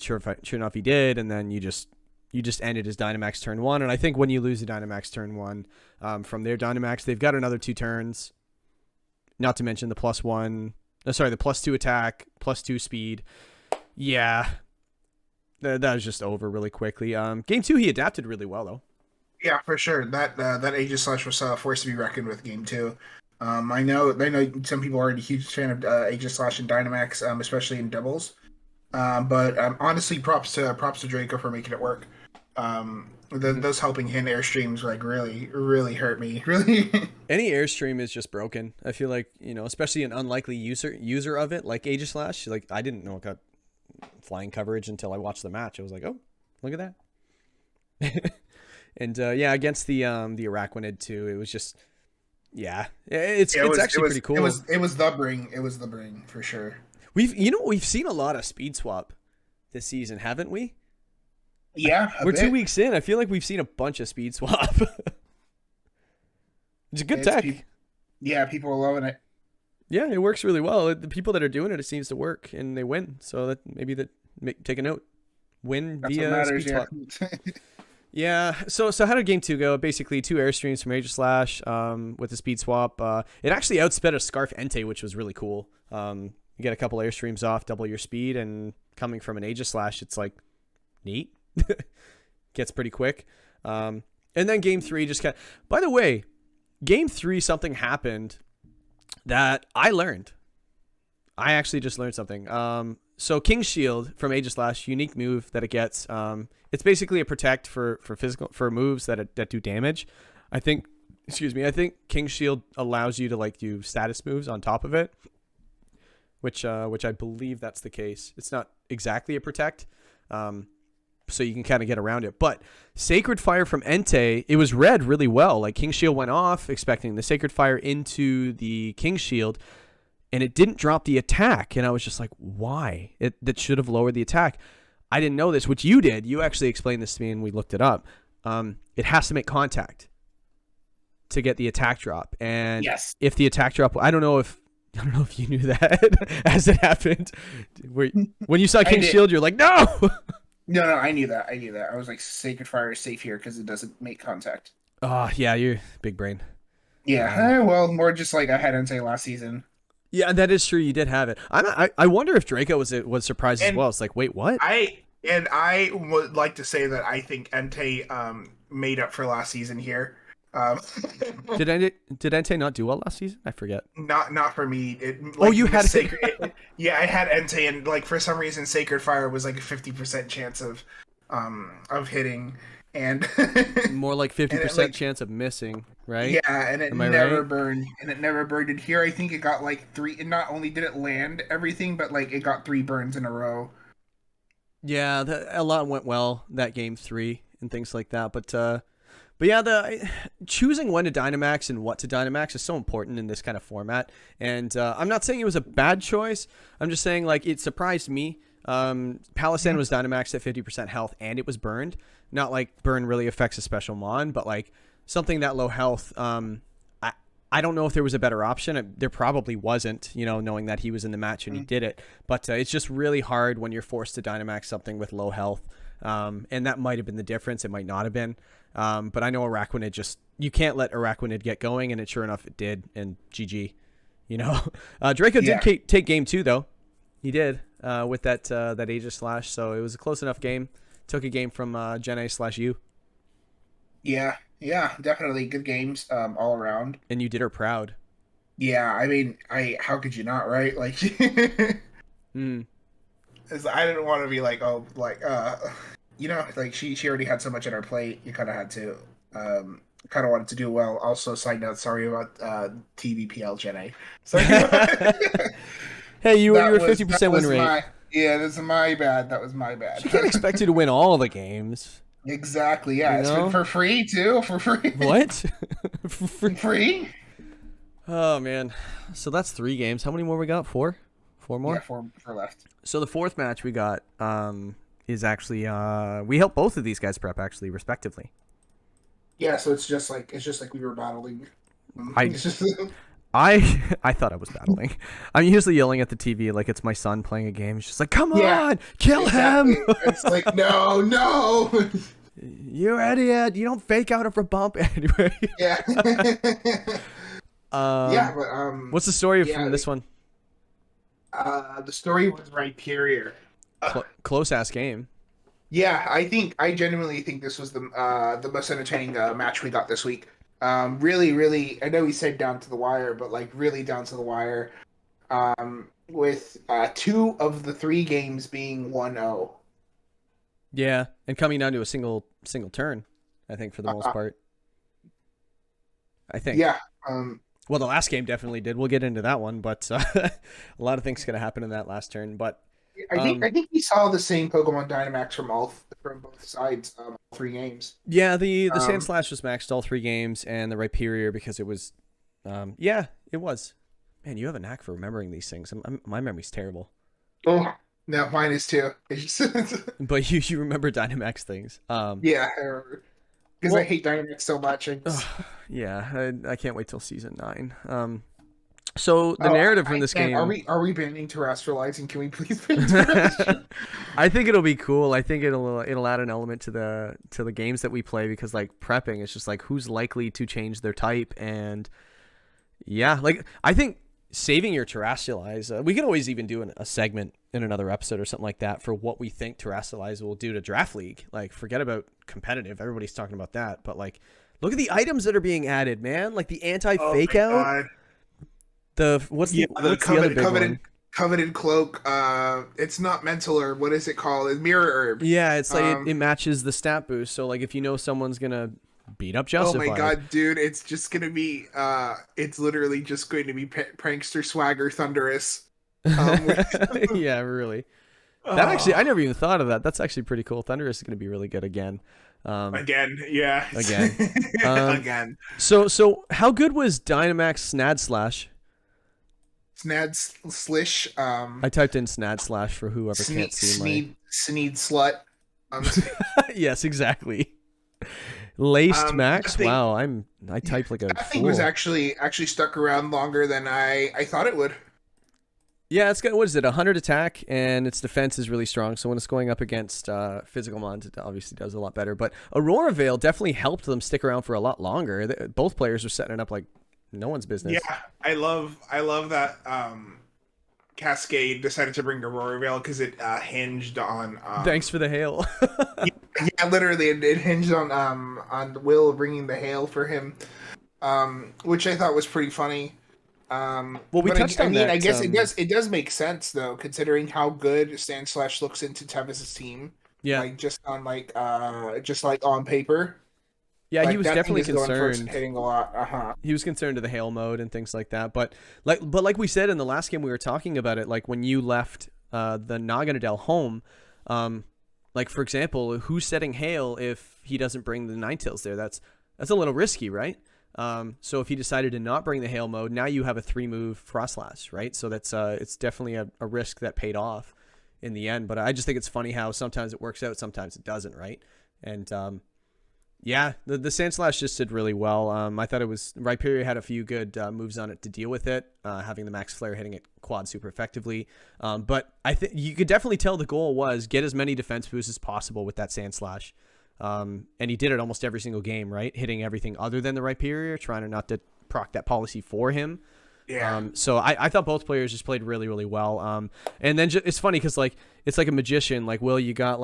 Sure enough, he did, and then you just ended his Dynamax turn 1. And I think when you lose the Dynamax turn 1 from their Dynamax, they've got another 2 turns. Not to mention the the +2 attack, +2 speed. Yeah, that was just over really quickly. Game 2, he adapted really well though. Yeah, for sure. That Aegis Slash was forced to be reckoned with game 2. I know some people aren't a huge fan of Aegis Slash and Dynamax, especially in doubles. But honestly, props to Draco for making it work. Mhm. Those helping hand airstreams like really hurt me. Really. Any airstream is just broken. I feel like, especially an unlikely user of it, like Aegislash. Like I didn't know it got flying coverage until I watched the match. I was like, oh, look at that. And yeah, against the Araquanid too, it was just yeah, it's actually pretty cool. It was the bring. It was the bring for sure. We've seen a lot of speed swap this season, haven't we? Yeah, We're 2 weeks in. I feel like we've seen a bunch of speed swap. It's a good tech. Yeah, people are loving it. Yeah, it works really well. The people that are doing it seems to work, and they win. So take a note. Win That's via what matters, speed swap. Yeah. So how did game 2 go? Basically, 2 airstreams from Aegislash with the speed swap. It actually outsped a Scarf Entei, which was really cool. You get a couple airstreams off, double your speed, and coming from an Aegislash, it's like neat. Gets pretty quick. And then game 3 just kind of... By the way, game 3, something happened that I learned. I actually just learned something. So King's Shield from Aegislash, unique move that it gets. It's basically a protect for moves that do damage. I think King's Shield allows you to like do status moves on top of it, which I believe that's the case. It's not exactly a protect, so you can kind of get around it. But Sacred Fire from Entei, it was read really well. Like King's Shield went off, expecting the Sacred Fire into the King's Shield, and it didn't drop the attack. And I was just like, why? That should have lowered the attack. I didn't know this, which you did. You actually explained this to me, and we looked it up. It has to make contact to get the attack drop. And yes, if the attack drop, I don't know if you knew that as it happened. When you saw King's Shield, you're like, no. No, I knew that. I was like, Sacred Fire is safe here because it doesn't make contact. Oh, yeah, you're big brain. Yeah, well, more just like I had Entei last season. Yeah, that is true. You did have it. I wonder if Draco was surprised as well. It's like, wait, what? I would like to say that I think Entei made up for last season here. Did Entei not do well last season? I forget. Not for me. You had Sacred. Yeah, I had Entei, and like for some reason, Sacred Fire was like a 50% chance of hitting, and more like 50% chance of missing, right? Yeah, and it never burned, And here, I think it got like 3. And not only did it land everything, but like it got 3 burns in a row. Yeah, a lot went well that game 3 and things like that. But yeah, choosing when to Dynamax and what to Dynamax is so important in this kind of format. And I'm not saying it was a bad choice. I'm just saying like it surprised me. Palossand was Dynamaxed at 50% health and it was burned. Not like burn really affects a special mon, but like something that low health. I don't know if there was a better option. There probably wasn't, knowing that he was in the match and he did it. But it's just really hard when you're forced to Dynamax something with low health. And that might have been the difference. It might not have been. But I know Araquanid you can't let Araquanid get going, and sure enough, it did. And GG, Draco did take game 2 though. He did with that Aegislash. So it was a close enough game. Took a game from Jenna/you. Yeah, definitely good games all around. And you did her proud. Yeah, I mean, how could you not, right? Like, I didn't want to be like, like she already had so much on her plate. You kind of had to, kind of wanted to do well. Also, side note, sorry about TVPL Jenna. Hey, you were 50% win rate. That's my bad. That was my bad. She can't expect you to win all the games. Exactly. Yeah, it's been for free too. For free. What? For free? Oh man. So that's 3 games. How many more we got? 4? 4 more? Yeah, 4 left. So the 4th match we got is actually we helped both of these guys prep actually respectively. Yeah, so it's just like we were battling. I thought I was battling. I'm usually yelling at the TV like it's my son playing a game. He's just like, "Come on, kill him!" It's like, no, you idiot! You don't fake out of a bump anyway. Yeah. Yeah, but what's the story from this one? The story was Rhyperior. Close ass game. Yeah, I genuinely think this was the most entertaining match we got this week. Really, I know we said down to the wire, but like really down to the wire. With 2 of the 3 games being 1-0. Yeah, and coming down to a single turn, I think for the most part. I think. Yeah. Well, the last game definitely did. We'll get into that one, but a lot of things could have happened in that last turn. But I think we saw the same Pokemon Dynamax from both sides, all 3 games. yeah, the Sandslash was maxed all 3 games, and the Rhyperior because it was, yeah, it was. Man, you have a knack for remembering these things. My memory's terrible. Oh, no, mine is too. But you remember Dynamax things. Yeah, I remember. Because I hate Dynamax so much. Yeah, I can't wait till season 9. So the narrative from this game. Are we banning terrestrializing? Can we please ban terrestrializing? I think it'll be cool. I think it'll add an element to the games that we play, because like prepping, it's just like who's likely to change their type, and yeah, like I think saving your terrestrialize. We can always even do a segment in another episode or something like that for what we think terrestrialize will do to Draft League. Like forget about competitive. Everybody's talking about that, but like look at the items that are being added, man. Like the anti-fake out. God. What's the other big one? Coveted cloak. It's not mental herb. What is it called? It's mirror herb. Yeah, it's like it matches the stat boost. So like if you know someone's gonna beat up Justified. Oh my god, dude! It's just gonna be. It's literally just going to be prankster swagger thunderous. Yeah, really. That actually, I never even thought of that. That's actually pretty cool. Thunderous is gonna be really good again. Again, yeah. Again. Again. So how good was Dynamax Snad/Slash? Snad Slish. I typed in Snad/Slash for whoever can't see Sneed Slut. Yes, exactly. Laced Max. Thing, wow, I typed like a that thing fool. was actually stuck around longer than I thought it would. Yeah, it's got, what is it, 100 attack, and its defense is really strong, so when it's going up against physical mons, it obviously does a lot better. But Aurora Veil definitely helped them stick around for a lot longer. Both players were setting it up like no one's business. Yeah, I love that Cascade decided to bring Aurora Veil because it hinged on. Thanks for the hail. Yeah, literally, it hinged on Will bringing the hail for him, which I thought was pretty funny. Well, we touched on that. I guess it does make sense though, considering how good Sandslash looks into Tevis' team. Yeah, like just on paper. Yeah, like, he was definitely concerned. Hitting a lot. He was concerned to the hail mode and things like that. But like we said in the last game, we were talking about it. Like when you left the Naganadel home, like for example, who's setting hail if he doesn't bring the Ninetales there? That's a little risky, right? So if he decided to not bring the hail mode, now you have a 3-move Frostlass, right? So that's it's definitely a risk that paid off in the end. But I just think it's funny how sometimes it works out, sometimes it doesn't, right? And yeah, the Sandslash just did really well. I thought it was Rhyperior had a few good moves on it to deal with it, having the Max Flare hitting it quad super effectively. But I think you could definitely tell the goal was get as many defense boosts as possible with that Sandslash. And he did it almost every single game, right? Hitting everything other than the Rhyperior, trying to not to proc that policy for him. Yeah. So I thought both players just played really, really well. And then it's funny because like it's like a magician. Like, Will, you got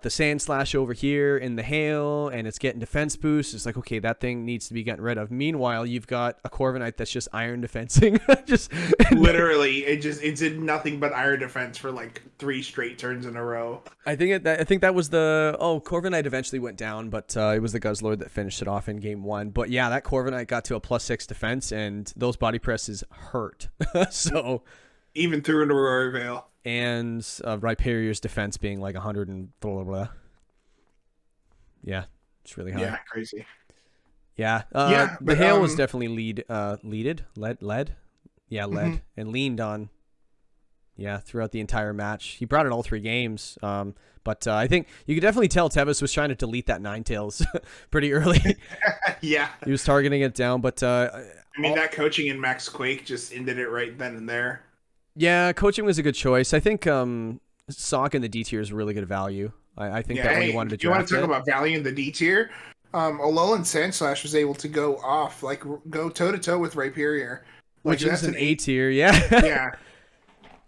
the Sandslash over here in the hail, and it's getting defense boost. It's like, okay, that thing needs to be gotten rid of. Meanwhile, you've got a Corviknight that's just iron defensing. just literally, it did nothing but iron defense for like 3 straight turns in a row. I think that was the Corviknight eventually went down, but it was the Guzzlord that finished it off in game 1. But yeah, that Corviknight got to a +6 defense, and those body presses hurt. So even through an Aurora Veil. And Rhyperior's defense being like 100 and blah, blah, blah. Yeah, it's really high. Yeah, crazy. Yeah, the hail was definitely led, yeah, led and leaned on. Yeah, throughout the entire match, he brought it all 3 games. But I think you could definitely tell Tevis was trying to delete that Ninetales pretty early. Yeah, he was targeting it down, but I mean that coaching in Max Quake just ended it right then and there. Yeah, coaching was a good choice. I think Sock in the D tier is really good value. I think that when you wanted to draft you want to talk about value in the D tier? Alolan Sandslash was able to go off, like go toe to toe with Rhyperior, which is an A tier. Yeah, yeah,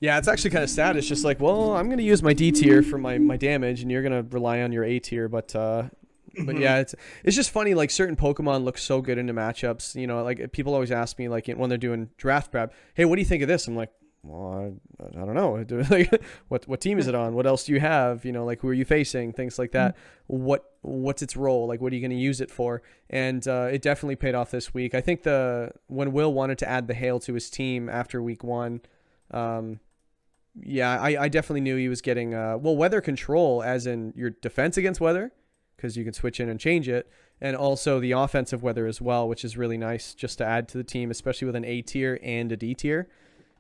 yeah. It's actually kind of sad. It's just like, well, I'm going to use my D tier for my damage, and you're going to rely on your A tier. But yeah, it's just funny. Like certain Pokemon look so good into matchups. You know, like people always ask me like when they're doing draft prep, hey, what do you think of this? I'm like, well, I don't know. Like, what team is it on? What else do you have? Like, who are you facing? Things like that. What's its role? Like, what are you going to use it for? And it definitely paid off this week. I think when Will wanted to add the hail to his team after week 1, yeah, I definitely knew he was getting weather control, as in your defense against weather, because you can switch in and change it, and also the offensive weather as well, which is really nice just to add to the team, especially with an A tier and a D tier.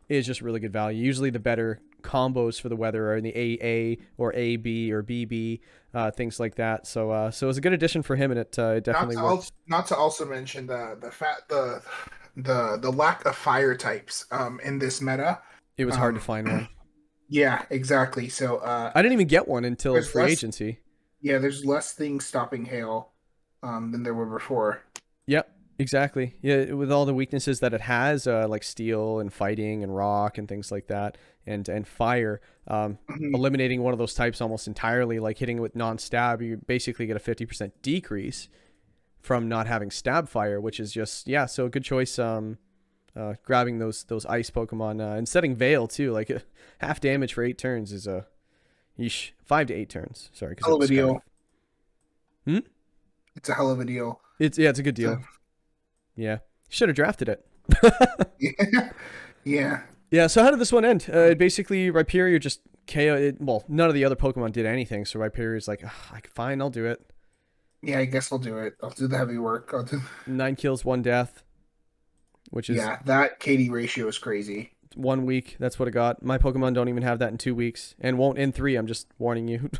Is just really good value. Usually the better combos for the weather are in the AA or AB or BB, things like that. So it was a good addition for him, and it definitely worked. Not to also mention the lack of fire types in this meta. It was hard to find one. Yeah, exactly. So I didn't even get one until free agency. Yeah, there's less things stopping hail than there were before. Yep. Exactly. Yeah, with all the weaknesses that it has, like steel and fighting and rock and things like that, and fire, eliminating one of those types almost entirely, like hitting it with non-stab, you basically get a 50% decrease from not having stab fire, which is just, yeah, so a good choice. Grabbing those ice Pokemon and setting Veil too, like half damage for 8 turns is 5 to 8 turns. Sorry, hell of a deal. It's a hell of a deal. It's a good deal. Yeah, should have drafted it. Yeah. So how did this one end? Basically, Rhyperior just KO. Well, none of the other Pokemon did anything, so Rhyperior's like, fine, I'll do it. Yeah, I guess I'll do it. I'll do the heavy work. 9 kills, 1 death, which is that KD ratio is crazy. 1 week. That's what it got. My Pokemon don't even have that in 2 weeks, and won't in 3. I'm just warning you.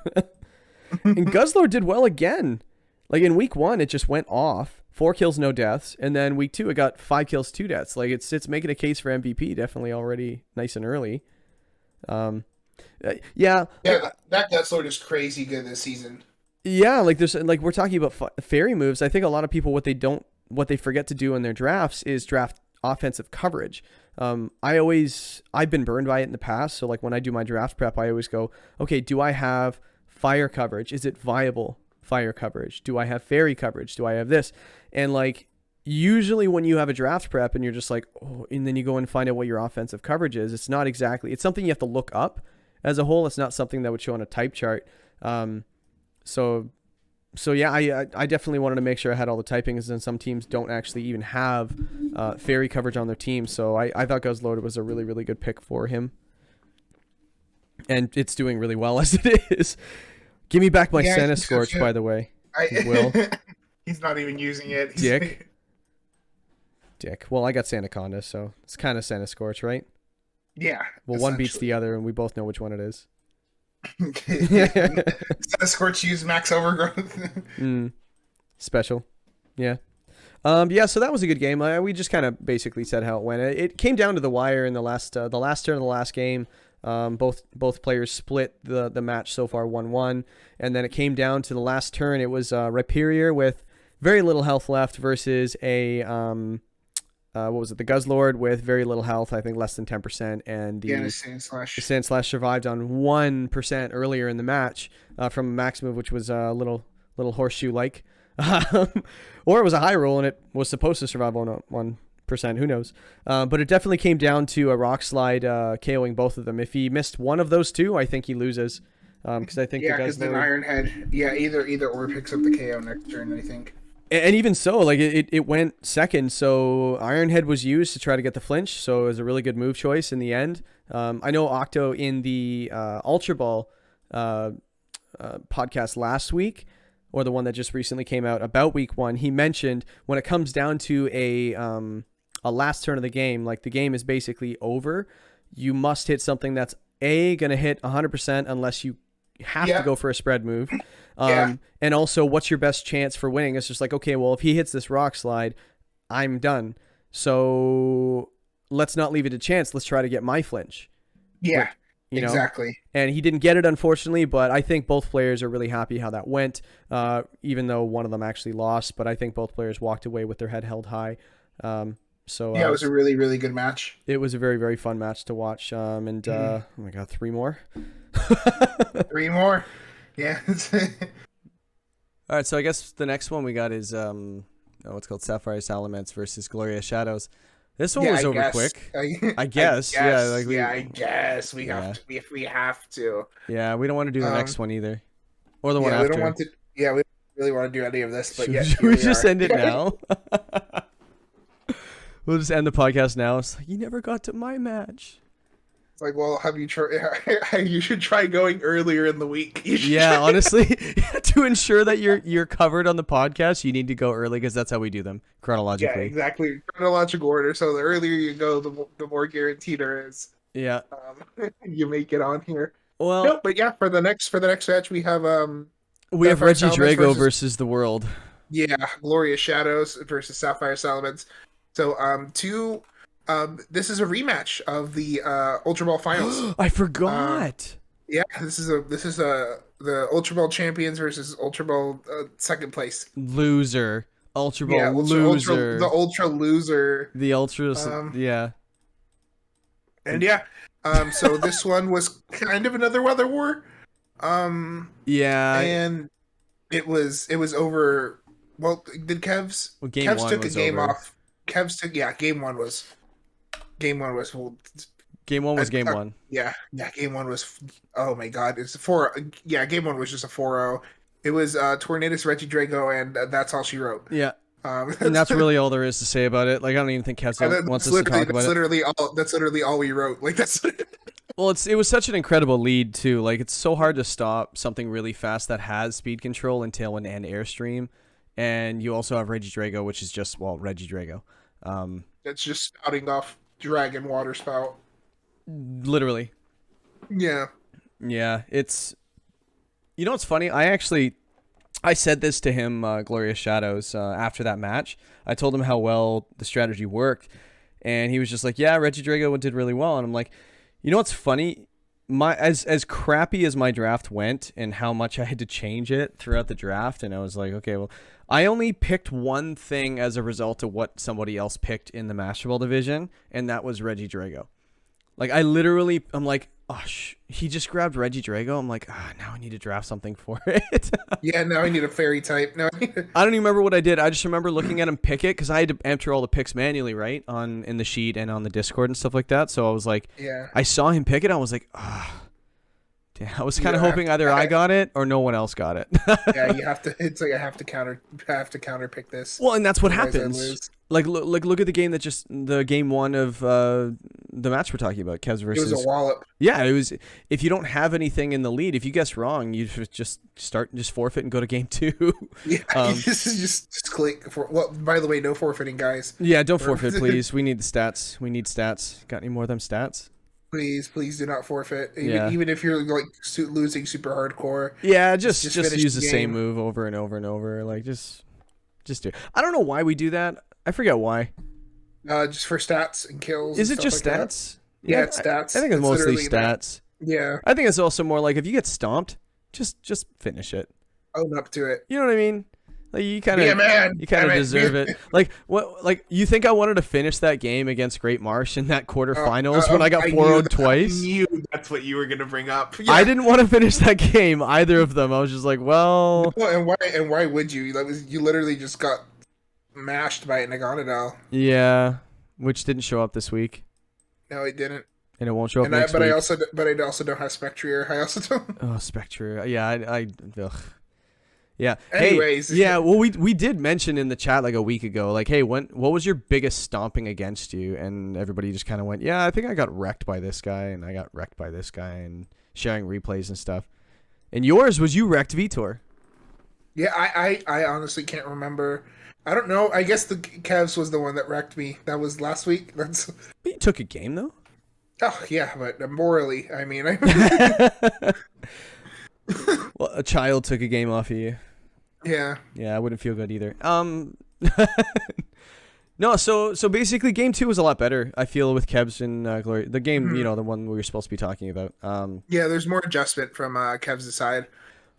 And Guzzlord did well again. Like in week 1, it just went off. 4 kills, no deaths, and then week 2 it got 5 kills, 2 deaths. Like it's making a case for MVP, definitely already nice and early. That Guzzlord is crazy good this season. Yeah, like we're talking about fairy moves. I think a lot of people what they forget to do in their drafts is draft offensive coverage. I've been burned by it in the past. So like when I do my draft prep, I always go, okay, do I have fire coverage? Is it viable fire coverage? Do I have fairy coverage? Do I have this? And like usually when you have a draft prep and you're just like, oh, and then you go and find out what your offensive coverage is, it's something you have to look up as a whole. It's not something that would show on a type chart. So yeah, I definitely wanted to make sure I had all the typings, and some teams don't actually even have fairy coverage on their team. So I thought Guzzlord was a really, really good pick for him. And it's doing really well as it is. Give me back my Santa Scorch, by the way. Will. He's not even using it. Dick. Well, I got Sandaconda, so it's kind of Santa Scorch, right? Yeah. Well, one beats the other, and we both know which one it is. Santa Scorch use max overgrowth. Special. Yeah. So that was a good game. We just kind of basically said how it went. It came down to the wire in the last turn of the last game. Both players split the match so far 1-1, and then it came down to the last turn. It was Rhyperior with very little health left versus a the Guzzlord with very little health, I think less than 10%, and the Sandslash survived on 1% earlier in the match from a max move, which was a little horseshoe like, or it was a high roll and it was supposed to survive on 1%, who knows, but it definitely came down to a rock slide KOing both of them. If he missed one of those two, I think he loses, because I think because then Ironhead either or picks up the KO next turn, I think. And even so, like it went second, so Ironhead was used to try to get the flinch, so it was a really good move choice in the end. I know Octo in the Ultra Ball podcast last week, or the one that just recently came out about week 1, he mentioned when it comes down to a last turn of the game, like the game is basically over, you must hit something that's gonna hit 100% unless you have to go for a spread move. And also, what's your best chance for winning? It's just like, okay, well, if he hits this rock slide, I'm done. So let's not leave it to chance. Let's try to get my flinch. Yeah, exactly. And he didn't get it, unfortunately, but I think both players are really happy how that went, even though one of them actually lost. But I think both players walked away with their head held high. It was a really, really good match. It was a very, very fun match to watch. Oh my God, 3 more? 3 more? Yeah. All right, so I guess the next one we got is what's called Sapphire Salamence versus Gloria Shadows. This one Yeah, was I over guess. quick. I, I guess. Yeah. Like I guess we Yeah. have to. If we have to. Yeah. We don't want to do the next one either, or the one Yeah, after. we don't want to. Yeah, we don't really want to do any of this, but Should here we we just are. end it now? We'll just end the podcast now. It's like, you never got to my match. It's like, well, have you tried? You should try going earlier in the week. You should Yeah, try- honestly, to ensure that you're covered on the podcast, you need to go early because that's how we do them Yeah, chronologically. exactly. Chronological order. So the earlier you go, the more guaranteed it is. Yeah. You make it on here. Well, No, but yeah, for the next match, we have we have Sapphire Reggie Salamence Drago versus the world. yeah, Glorious Shadows versus Sapphire Salamence. So this is a rematch of the Ultra Ball finals. I forgot. Yeah, this is the Ultra Ball champions versus Ultra Ball second place. Loser. Ultra Ball Yeah, loser. the Ultra loser. The Ultras. Yeah. And yeah, so this one was kind of another weather war. Yeah. And it was over. Well, did Kev's Well, game Kev's one took a was game over. off. Kev's took game one was. Well, Game one was game one. yeah, game one was. Oh my god, it's 4. Yeah, game one was just a 4-0. It was Tornadus, Reggie Drago, and that's all she wrote. Yeah. And that's really all there is to say about it. Like, I don't even think Kev wants us to talk about it. That's literally all we wrote. Like that's. Well, it was such an incredible lead too. Like, it's so hard to stop something really fast that has speed control and tailwind and airstream, and you also have Reggie Drago, which is just Reggie Drago. That's just spouting off dragon water spout. Literally. Yeah. Yeah, it's. You know what's funny? I said this to him, Glorious Shadows, after that match. I told him how well the strategy worked, and he was just like, "Yeah, Reggie Drago did really well." And I'm like, you know what's funny? As crappy as my draft went and how much I had to change it throughout the draft, and I was like, okay, well, I only picked one thing as a result of what somebody else picked in the Master Ball division, and that was Reggie Drago. Like, I'm like, oh, he just grabbed Reggie Drago. I'm like, now I need to draft something for it. Yeah, now I need a fairy type. Now I don't even remember what I did. I just remember looking at him pick it because I had to enter all the picks manually, right, in the sheet and on the Discord and stuff like that. So I was like, yeah. I saw him pick it. I was like, damn. I was kind of hoping either I got it or no one else got it. Yeah, you have to. It's like I have to counter pick this. Well, and that's what Otherwise I happens. lose. Like look at the game one of the match we're talking about, Kevs It versus. was a wallop. Yeah, it was. If you don't have anything in the lead, if you guess wrong, you just forfeit and go to game 2. Yeah, this is just click. Well, by the way, no forfeiting, guys. Yeah, don't forfeit, please. We need the stats. We need stats. Got any more of them stats? Please do not forfeit. Yeah. Even if you're like losing super hardcore. Yeah, just finish use the the same game. move over and over and over. Like just do. I don't know why we do that. I forget why. Just for stats and kills. Is and it just stuff like that. stats? Yeah, it's stats. I think it's mostly literally that. stats. Yeah, I think it's also more like if you get stomped, just finish it. own up to it. You know what I mean? Like you kind Be a of man. Damn it, Be deserve a- it. Like what? Like you think I wanted to finish that game against Great Marsh in that quarterfinals when I got 4-0'd twice? I knew that's what you were gonna bring up. I didn't want to finish that game, either of them. I was just like, well, Well, and why would you? You literally just got mashed by Naganadal. yeah, which didn't show up this week, No, it didn't. and it won't show up And I, next but week. I also don't have Spectrier. I also don't. Oh, Spectre. Yeah, ugh. Yeah. Anyways. Hey, yeah. Well, we did mention in the chat like a week ago, like, hey, what was your biggest stomping against you? And everybody just kind of went, yeah, I think I got wrecked by this guy, and I got wrecked by this guy, and sharing replays and stuff. And yours was you wrecked Vitor. Yeah, I honestly can't remember. I don't know. I guess the Cavs was the one that wrecked me. That was last week. That's. But you took a game though. Oh yeah, but morally, I mean, Well, a child took a game off of you. yeah. Yeah, I wouldn't feel good either. No, so basically game 2 was a lot better, I feel, with Kevs and Glory. The game, you know, the one we were supposed to be talking about. Yeah, there's more adjustment from Kev's side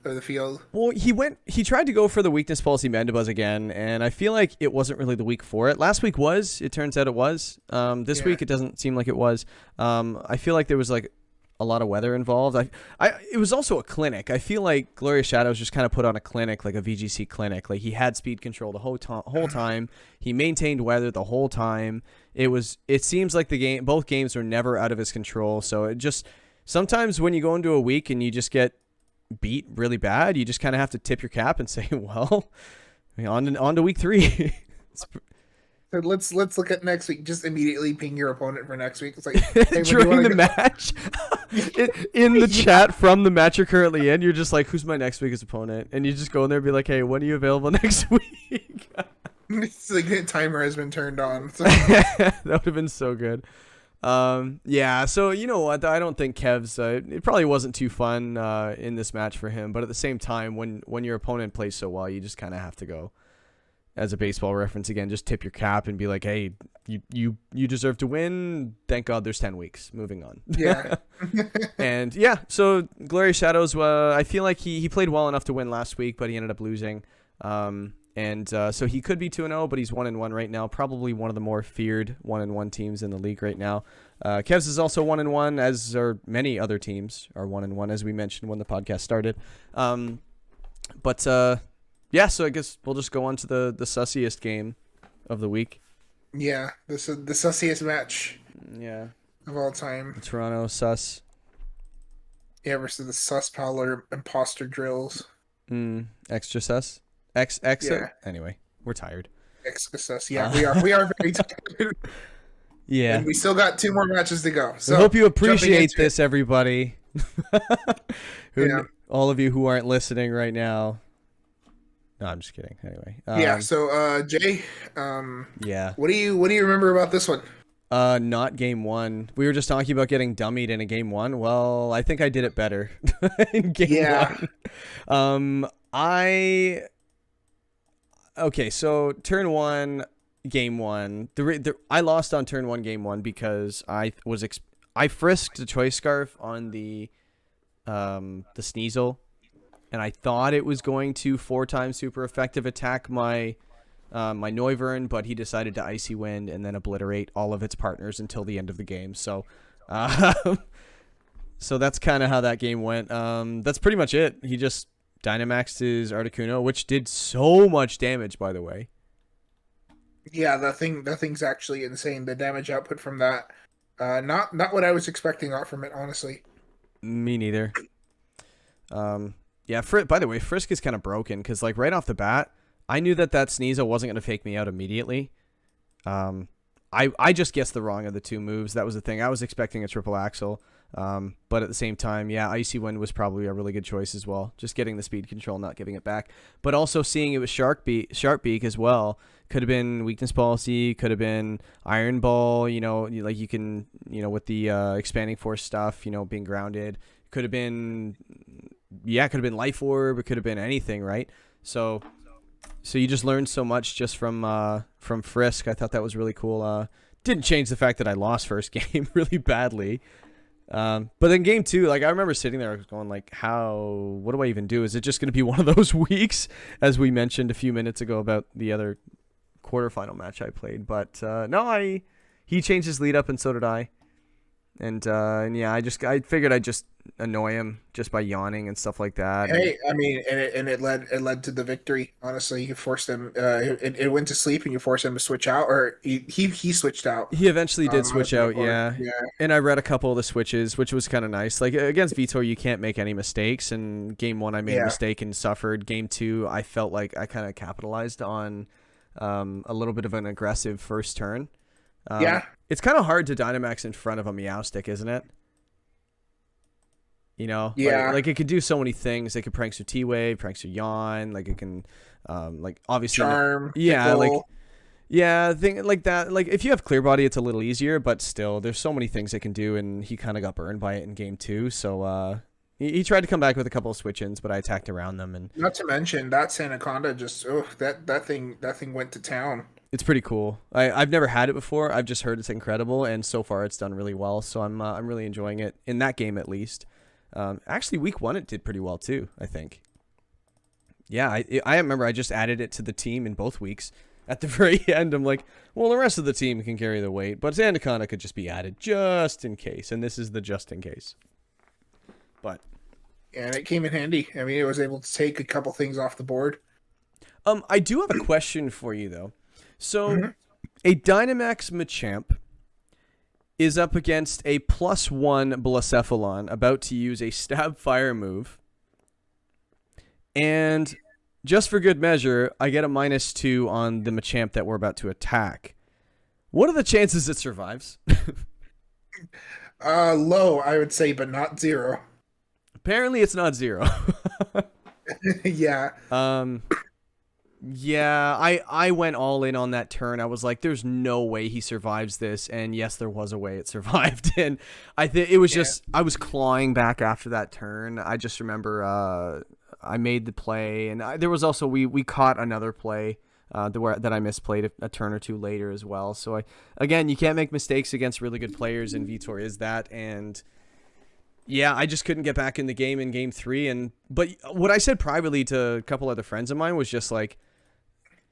of the field. Well, he tried to go for the weakness policy Mandibuzz again, and I feel like it wasn't really the week for it. Last week was, it turns out it was. This Yeah. week it doesn't seem like it was. I feel like there was like a lot of weather involved. It was also a clinic. I feel like Glorious Shadows just kind of put on a clinic, like a VGC clinic. Like he had speed control the whole time. He maintained weather the whole time, It seems like both games were never out of his control. So it just sometimes when you go into a week and you just get beat really bad, you just kind of have to tip your cap and say, well, on to week 3. So let's look at next week. Just immediately ping your opponent for next week. It's like, hey, during the match in the chat from the match you're currently in, you're just like, who's my next week's opponent? And you just go in there and be like, hey, when are you available next week? It's like the timer has been turned on. So. That would have been so good. Yeah, so you know what? I don't think Kev's. It probably wasn't too fun in this match for him, but at the same time, when your opponent plays so well, you just kind of have to go. As a baseball reference again, just tip your cap and be like, hey, you deserve to win. Thank God there's 10 weeks. Moving on. Yeah. And yeah, so Glorious Shadows, I feel like he played well enough to win last week, but he ended up losing. So he could be 2-0, but he's 1-1 right now. Probably one of the more feared 1-1 teams in the league right now. Kev's is also 1-1, as are many other teams are 1-1, as we mentioned when the podcast started. Yeah, so I guess we'll just go on to the sussiest game of the week. Yeah, this is the sussiest match. Yeah. Of all time. Toronto sus. Yeah, versus the sus Powler imposter drills. Extra sus. Yeah. Anyway, we're tired. Extra sus. Yeah, we are very tired. Yeah. And we still got 2 more matches to go. So I hope you appreciate this, everybody. All of you who aren't listening right now. No, I'm just kidding. Anyway. So Jay, yeah. What do you remember about this one? Not game 1. We were just talking about getting dummied in a game 1. Well, I think I did it better in game 1. Okay, so turn 1, game 1. I lost on turn 1, game 1 because I frisked the choice scarf on the Sneasel. And I thought it was going to 4 times super effective attack my Noivern, but he decided to Icy Wind and then obliterate all of its partners until the end of the game. So, so that's kind of how that game went. That's pretty much it. He just Dynamaxed his Articuno, which did so much damage, by the way. Yeah, that thing's actually insane. The damage output from that, not what I was expecting out from it, honestly. Me neither. Yeah, by the way, Frisk is kind of broken because, like, right off the bat, I knew that Sneasel wasn't going to fake me out immediately. I just guessed the wrong of the 2 moves. That was the thing. I was expecting a triple axle. But at the same time, yeah, Icy Wind was probably a really good choice as well. Just getting the speed control, not giving it back. But also seeing it was Sharp Beak as well. Could have been Weakness Policy. Could have been Iron Ball. You know, like you can, with the Expanding Force stuff, being grounded. Could have been... Yeah, it could have been Life Orb. It could have been anything, right? So you just learned so much just from Frisk. I thought that was really cool. Didn't change the fact that I lost first game really badly. But then game 2, like I remember sitting there going like, what do I even do? Is it just going to be one of those weeks, as we mentioned a few minutes ago about the other quarterfinal match I played? But no, he changed his lead up, and so did I. And yeah, I figured I'd just annoy him just by yawning and stuff like that. Hey, I mean, and it led to the victory. Honestly, you forced him. It went to sleep, and you forced him to switch out, or he switched out. He eventually did switch out, yeah. And I read a couple of the switches, which was kind of nice. Like against Vitor, you can't make any mistakes. And game 1, I made a mistake and suffered. Game 2, I felt like I kind of capitalized on a little bit of an aggressive first turn. It's kind of hard to Dynamax in front of a Meowstic, isn't it? Yeah. Like it could do so many things. It could Prankster T-Wave, Prankster Yawn. Like it can, like obviously, Charm. Yeah, Tickle. thing like that. Like if you have Clear Body, it's a little easier, but still, there's so many things it can do, and he kind of got burned by it in game 2. So he tried to come back with a couple of switch-ins, but I attacked around them, and not to mention that Sandaconda just that thing went to town. It's pretty cool. I've never had it before. I've just heard it's incredible, and so far it's done really well. So I'm really enjoying it in that game at least. Actually, week 1 it did pretty well too, I think. Yeah, I remember I just added it to the team in both weeks. At the very end, I'm like, well, the rest of the team can carry the weight, but Sandaconda could just be added just in case, and this is the just in case. But yeah, and it came in handy. I mean, it was able to take a couple things off the board. I do have a question for you though. So A Dynamax Machamp is up against a +1 Blacephalon about to use a Stab Fire move. And just for good measure, I get a -2 on the Machamp that we're about to attack. What are the chances it survives? Low, I would say, but not zero. Apparently it's not 0. Yeah. Yeah, I went all in on that turn. I was like, there's no way he survives this. And yes, there was a way it survived. And I think it was just, I was clawing back after that turn. I just remember I made the play. And there was also, we caught another play that I misplayed a turn or two later as well. So, again, you can't make mistakes against really good players. And Vitor is that. And yeah, I just couldn't get back in the game in game 3. But what I said privately to a couple other friends of mine was just like,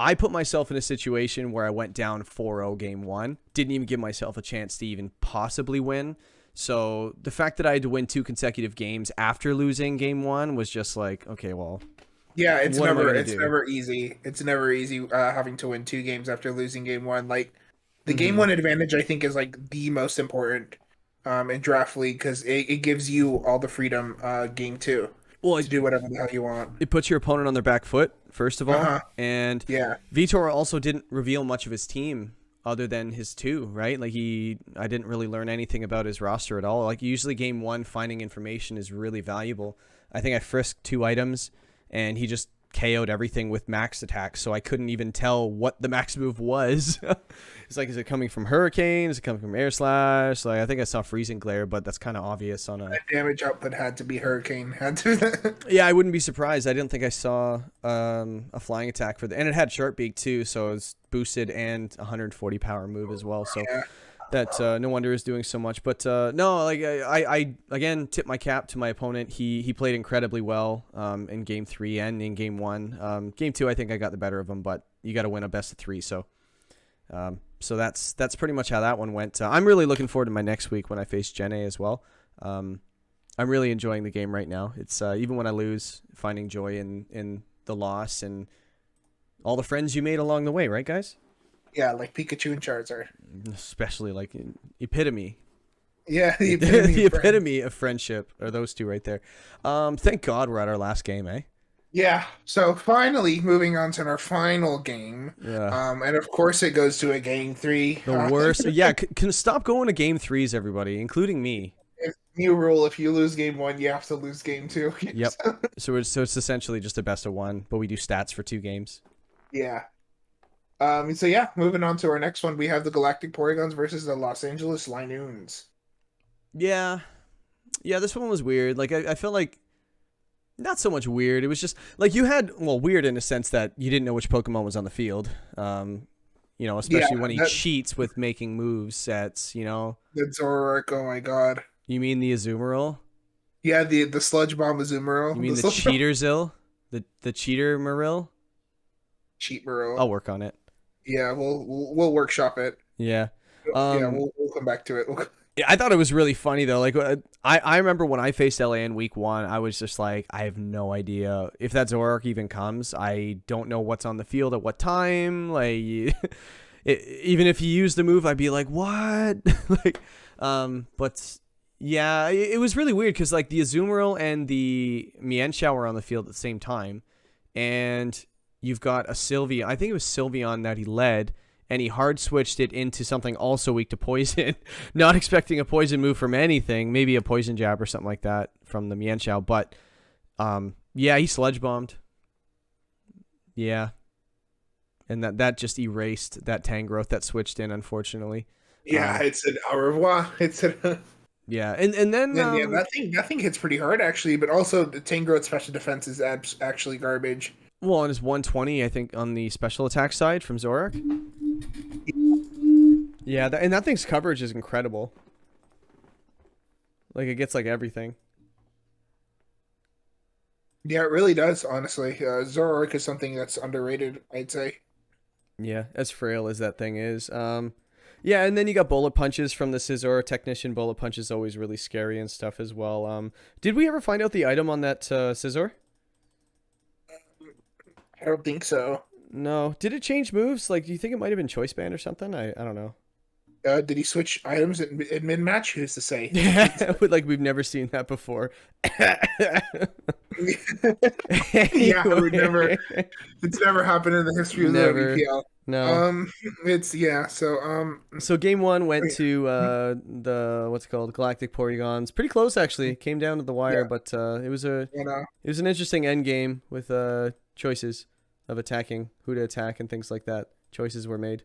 I put myself in a situation where I went down 4-0 game 1, didn't even give myself a chance to even possibly win. So the fact that I had to win 2 consecutive games after losing game 1 was just like, okay, well, yeah, it's what am I never gonna do? never easy. It's never easy having to win 2 games after losing game 1. Like the game 1 advantage, I think, is like the most important in draft league because it gives you all the freedom game 2 to do whatever the hell you want. It puts your opponent on their back foot, first of all. And Yeah. Vitor also didn't reveal much of his team other than his 2, right? Like I didn't really learn anything about his roster at all. Like usually game 1, finding information is really valuable. I think I frisked 2 items and he just KO'd everything with max attack, so I couldn't even tell what the max move was. It's like, is it coming from Hurricane? Is it coming from Air Slash? Like, I think I saw Freezing Glare, but that's kind of obvious on a... That damage output had to be Hurricane. Had to. Yeah, I wouldn't be surprised. I didn't think I saw a flying attack for the... And it had Sharp Beak, too, so it was boosted and 140 power move as well, so... Yeah. That no wonder is doing so much, but no, like I again tip my cap to my opponent. He played incredibly well in game 3 and in game 1. Game 2, I think I got the better of him, but you got to win a best of 3. So that's pretty much how that one went. I'm really looking forward to my next week when I face Jenna as well. I'm really enjoying the game right now. It's even when I lose, finding joy in the loss and all the friends you made along the way, right, guys? Yeah, like Pikachu and Charizard. Especially like epitome. Yeah, the the epitome of friendship are those 2 right there. Thank God we're at our last game, eh? Yeah. So finally, moving on to our final game. Yeah. And of course, it goes to a game 3. The worst. Yeah, can stop going to game 3s, everybody, including me. New rule: if you lose game 1, you have to lose game 2. Yep. So it's essentially just a best of 1, but we do stats for 2 games. Yeah. So yeah, moving on to our next one, we have the Galactic Porygons versus the Los Angeles Linoons. Yeah. Yeah, this one was weird. Like, I felt like not so much weird. It was just like you had, well, weird in a sense that you didn't know which Pokemon was on the field. You know, especially when he cheats with making move sets, you know. The Zoroark, oh my god. You mean the Azumarill? Yeah, the Sludge Bomb Azumarill. You mean the Cheaterzil? The Cheater Marill? Cheat Marill. I'll work on it. Yeah, we'll workshop it. Yeah. Yeah, we'll come back to it. Yeah, I thought it was really funny though. Like I remember when I faced LA in week 1, I was just like, I have no idea if that Zoroark even comes. I don't know what's on the field at what time. Like even if you use the move, I'd be like, what? Like, but yeah, it was really weird because like the Azumarill and the Mienshao were on the field at the same time, and you've got a Sylveon. I think it was Sylveon that he led, and he hard switched it into something also weak to poison. Not expecting a poison move from anything, maybe a poison jab or something like that from the Mienshao. But yeah, he sludge bombed. Yeah, and that just erased that Tangrowth that switched in, unfortunately. Yeah, it said au revoir. It said. Yeah, and then yeah, that thing hits pretty hard actually, but also the Tangrowth special defense is actually garbage. Well, and it's 120, I think, on the special attack side from Zoroark. Yeah, and that thing's coverage is incredible. Like, it gets, like, everything. Yeah, it really does, honestly. Zoroark is something that's underrated, I'd say. Yeah, as frail as that thing is. Yeah, and then you got bullet punches from the Scizor Technician. Bullet punch is always really scary and stuff as well. Did we ever find out the item on that Scizor? I don't think so. No. Did it change moves? Like, do you think it might have been choice band or something? I don't know. Did he switch items in mid match? Who's to say? Yeah, like we've never seen that before. Yeah, it would never. It's never happened in the history of the Never. WPL. No. It's yeah. So So game one went to the what's it called, Galactic Porygons. Pretty close actually. Came down to the wire, Yeah. but it was you know, an interesting end game with choices of attacking, who to attack, and things like that. Choices were made.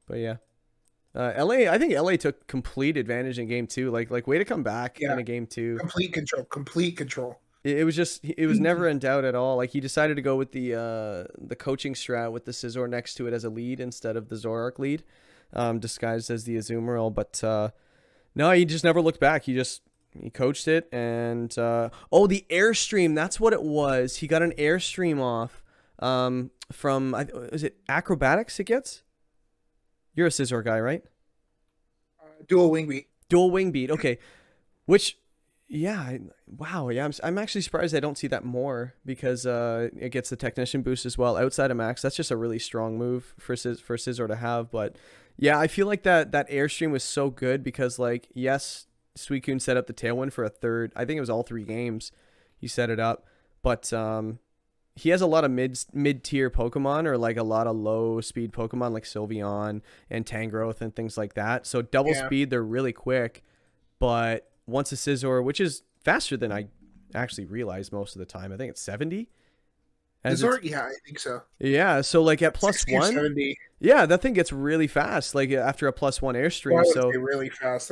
But yeah. LA, I think LA took complete advantage in game two. Like way to come back in a game two. complete control. Complete control. It was just, it was never in doubt at all. Like he decided to go with the coaching strat with the Scizor next to it as a lead instead of the Zoroark lead, disguised as the Azumarill. But no, he just never looked back. He coached it, and the airstream. That's what it was. He got an airstream off from, is it acrobatics? It gets. You're a Scizor guy, right? Dual wing beat. Dual wing beat. Okay, which. Yeah, wow. Yeah, I'm actually surprised I don't see that more because it gets the technician boost as well outside of max. That's just a really strong move for Scizor to have. But yeah, I feel like that airstream was so good because like yes, Suicune set up the Tailwind for a third. I think it was all 3 games he set it up, but he has a lot of mid tier Pokemon or like a lot of low speed Pokemon like Sylveon and Tangrowth and things like that. So double speed, they're really quick, but once a Scizor, which is faster than I actually realized most of the time. I think it's 70. Scizor, yeah, I think so. Yeah, so like at plus 1, 70. Yeah, that thing gets really fast. Like after a plus 1 airstream, so really fast.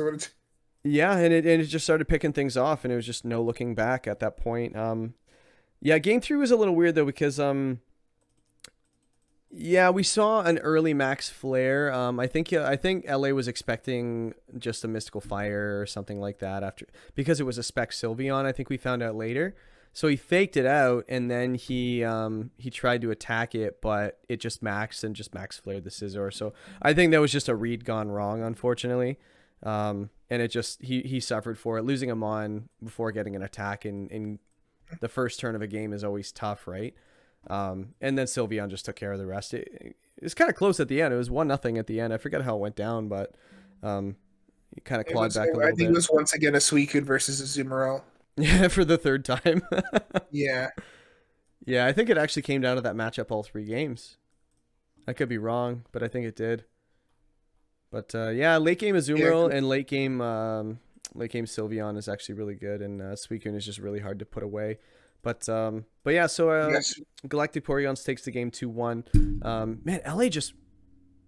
yeah, and it just started picking things off, and it was just no looking back at that point. Yeah, game 3 was a little weird though because yeah, we saw an early max flare. I think LA was expecting just a mystical fire or something like that because it was a spec Sylveon. I think we found out later. So he faked it out and then he tried to attack it, but it just maxed and just max flared the Scizor. So I think that was just a read gone wrong, unfortunately. And it just he suffered for it. Losing him on before getting an attack in the first turn of a game is always tough, right? And then Sylveon just took care of the rest. It's kind of close at the end. It was 1-0 at the end. I forget how it went down, but he kind of clawed back a little bit. I think it was once again a Suicune versus a Azumarill. Yeah, for the third time. Yeah. Yeah, I think it actually came down to that matchup all 3 games. I could be wrong, but I think it did. But yeah, late game Azumarill and late game Sylveon is actually really good, and Suicune is just really hard to put away. But yeah, so Galactic Porygons takes the game 2-1. Man, LA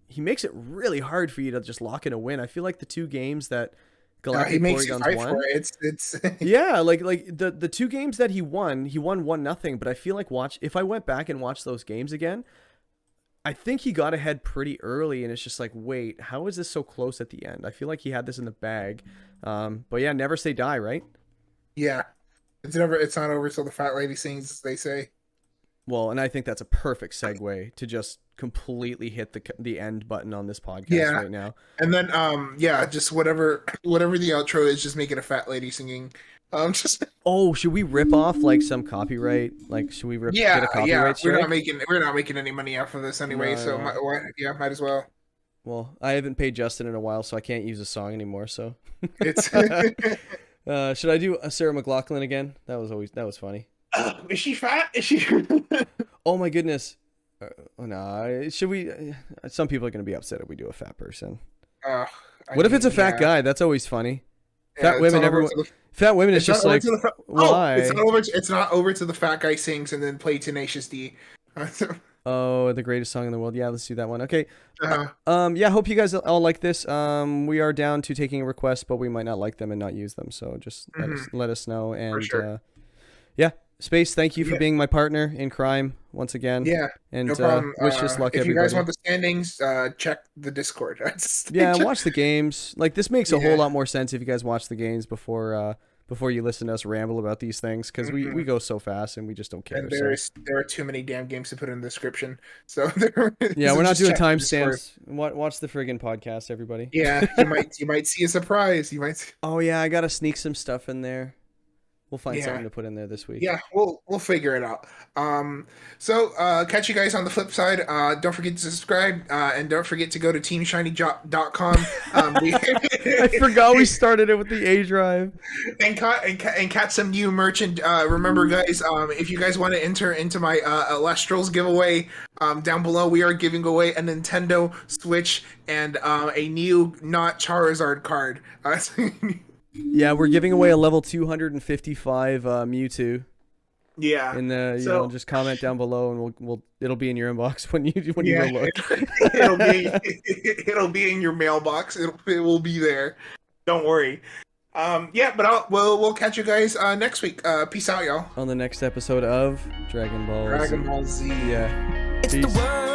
he makes it really hard for you to just lock in a win. I feel like the 2 games that Galactic Porygons won. It's yeah, like the 2 games that he won 1-0. But I feel like if I went back and watched those games again, I think he got ahead pretty early, and it's just like, wait, how is this so close at the end? I feel like he had this in the bag. But yeah, never say die, right? Yeah. It's not over till the fat lady sings, as they say. Well, and I think that's a perfect segue to just completely hit the end button on this podcast right now. And then just whatever the outro is, just make it a fat lady singing. Should we rip off like some copyright? Like, should we get a copyright strike? We're not making any money off of this anyway, might as well. Well, I haven't paid Justin in a while, so I can't use a song anymore. So it's. Should I do a Sarah McLachlan again? That was funny. Is she fat? Is she? Oh my goodness. No. Should we? Some people are going to be upset if we do a fat person. What if it's a fat guy? That's always funny. Fat women, fat women is just like why? It's not over to the fat guy sings and then play Tenacious D. Oh, the greatest song in the world. Yeah, let's do that one. Okay. Yeah, hope you guys all like this. We are down to taking requests, but we might not like them and not use them. So just let us know. And yeah, Space, thank you for being my partner in crime once again. Yeah, and no problem. Wish us luck, if everybody. you guys want the standings, check the Discord. Watch the games. Like, this makes a whole lot more sense if you guys watch the games before you listen to us ramble about these things, because we go so fast and we just don't care. And there are too many damn games to put in the description. So yeah, we're not doing timestamps. Watch the friggin' podcast, everybody. Yeah, you might see a surprise. You might. Oh yeah, I gotta sneak some stuff in there. We'll find Yeah. something to put in there this week. Yeah, we'll figure it out. So catch you guys on the flip side. Don't forget to subscribe, and don't forget to go to teamshinyjob.com. I forgot we started it with the A drive. and catch some new merch. And remember, guys, if you guys want to enter into my Elestrals giveaway, down below we are giving away a Nintendo Switch and a new not Charizard card. Yeah, we're giving away a level 255 Mewtwo. Yeah. And you So- know, just comment down below, and we'll it'll be in your inbox when you go look. it'll be in your mailbox. It will be there. Don't worry. Yeah, but we'll catch you guys next week. Peace out, y'all. On the next episode of Dragon Ball Z. Dragon Ball Z. Yeah. It's the Peace. world.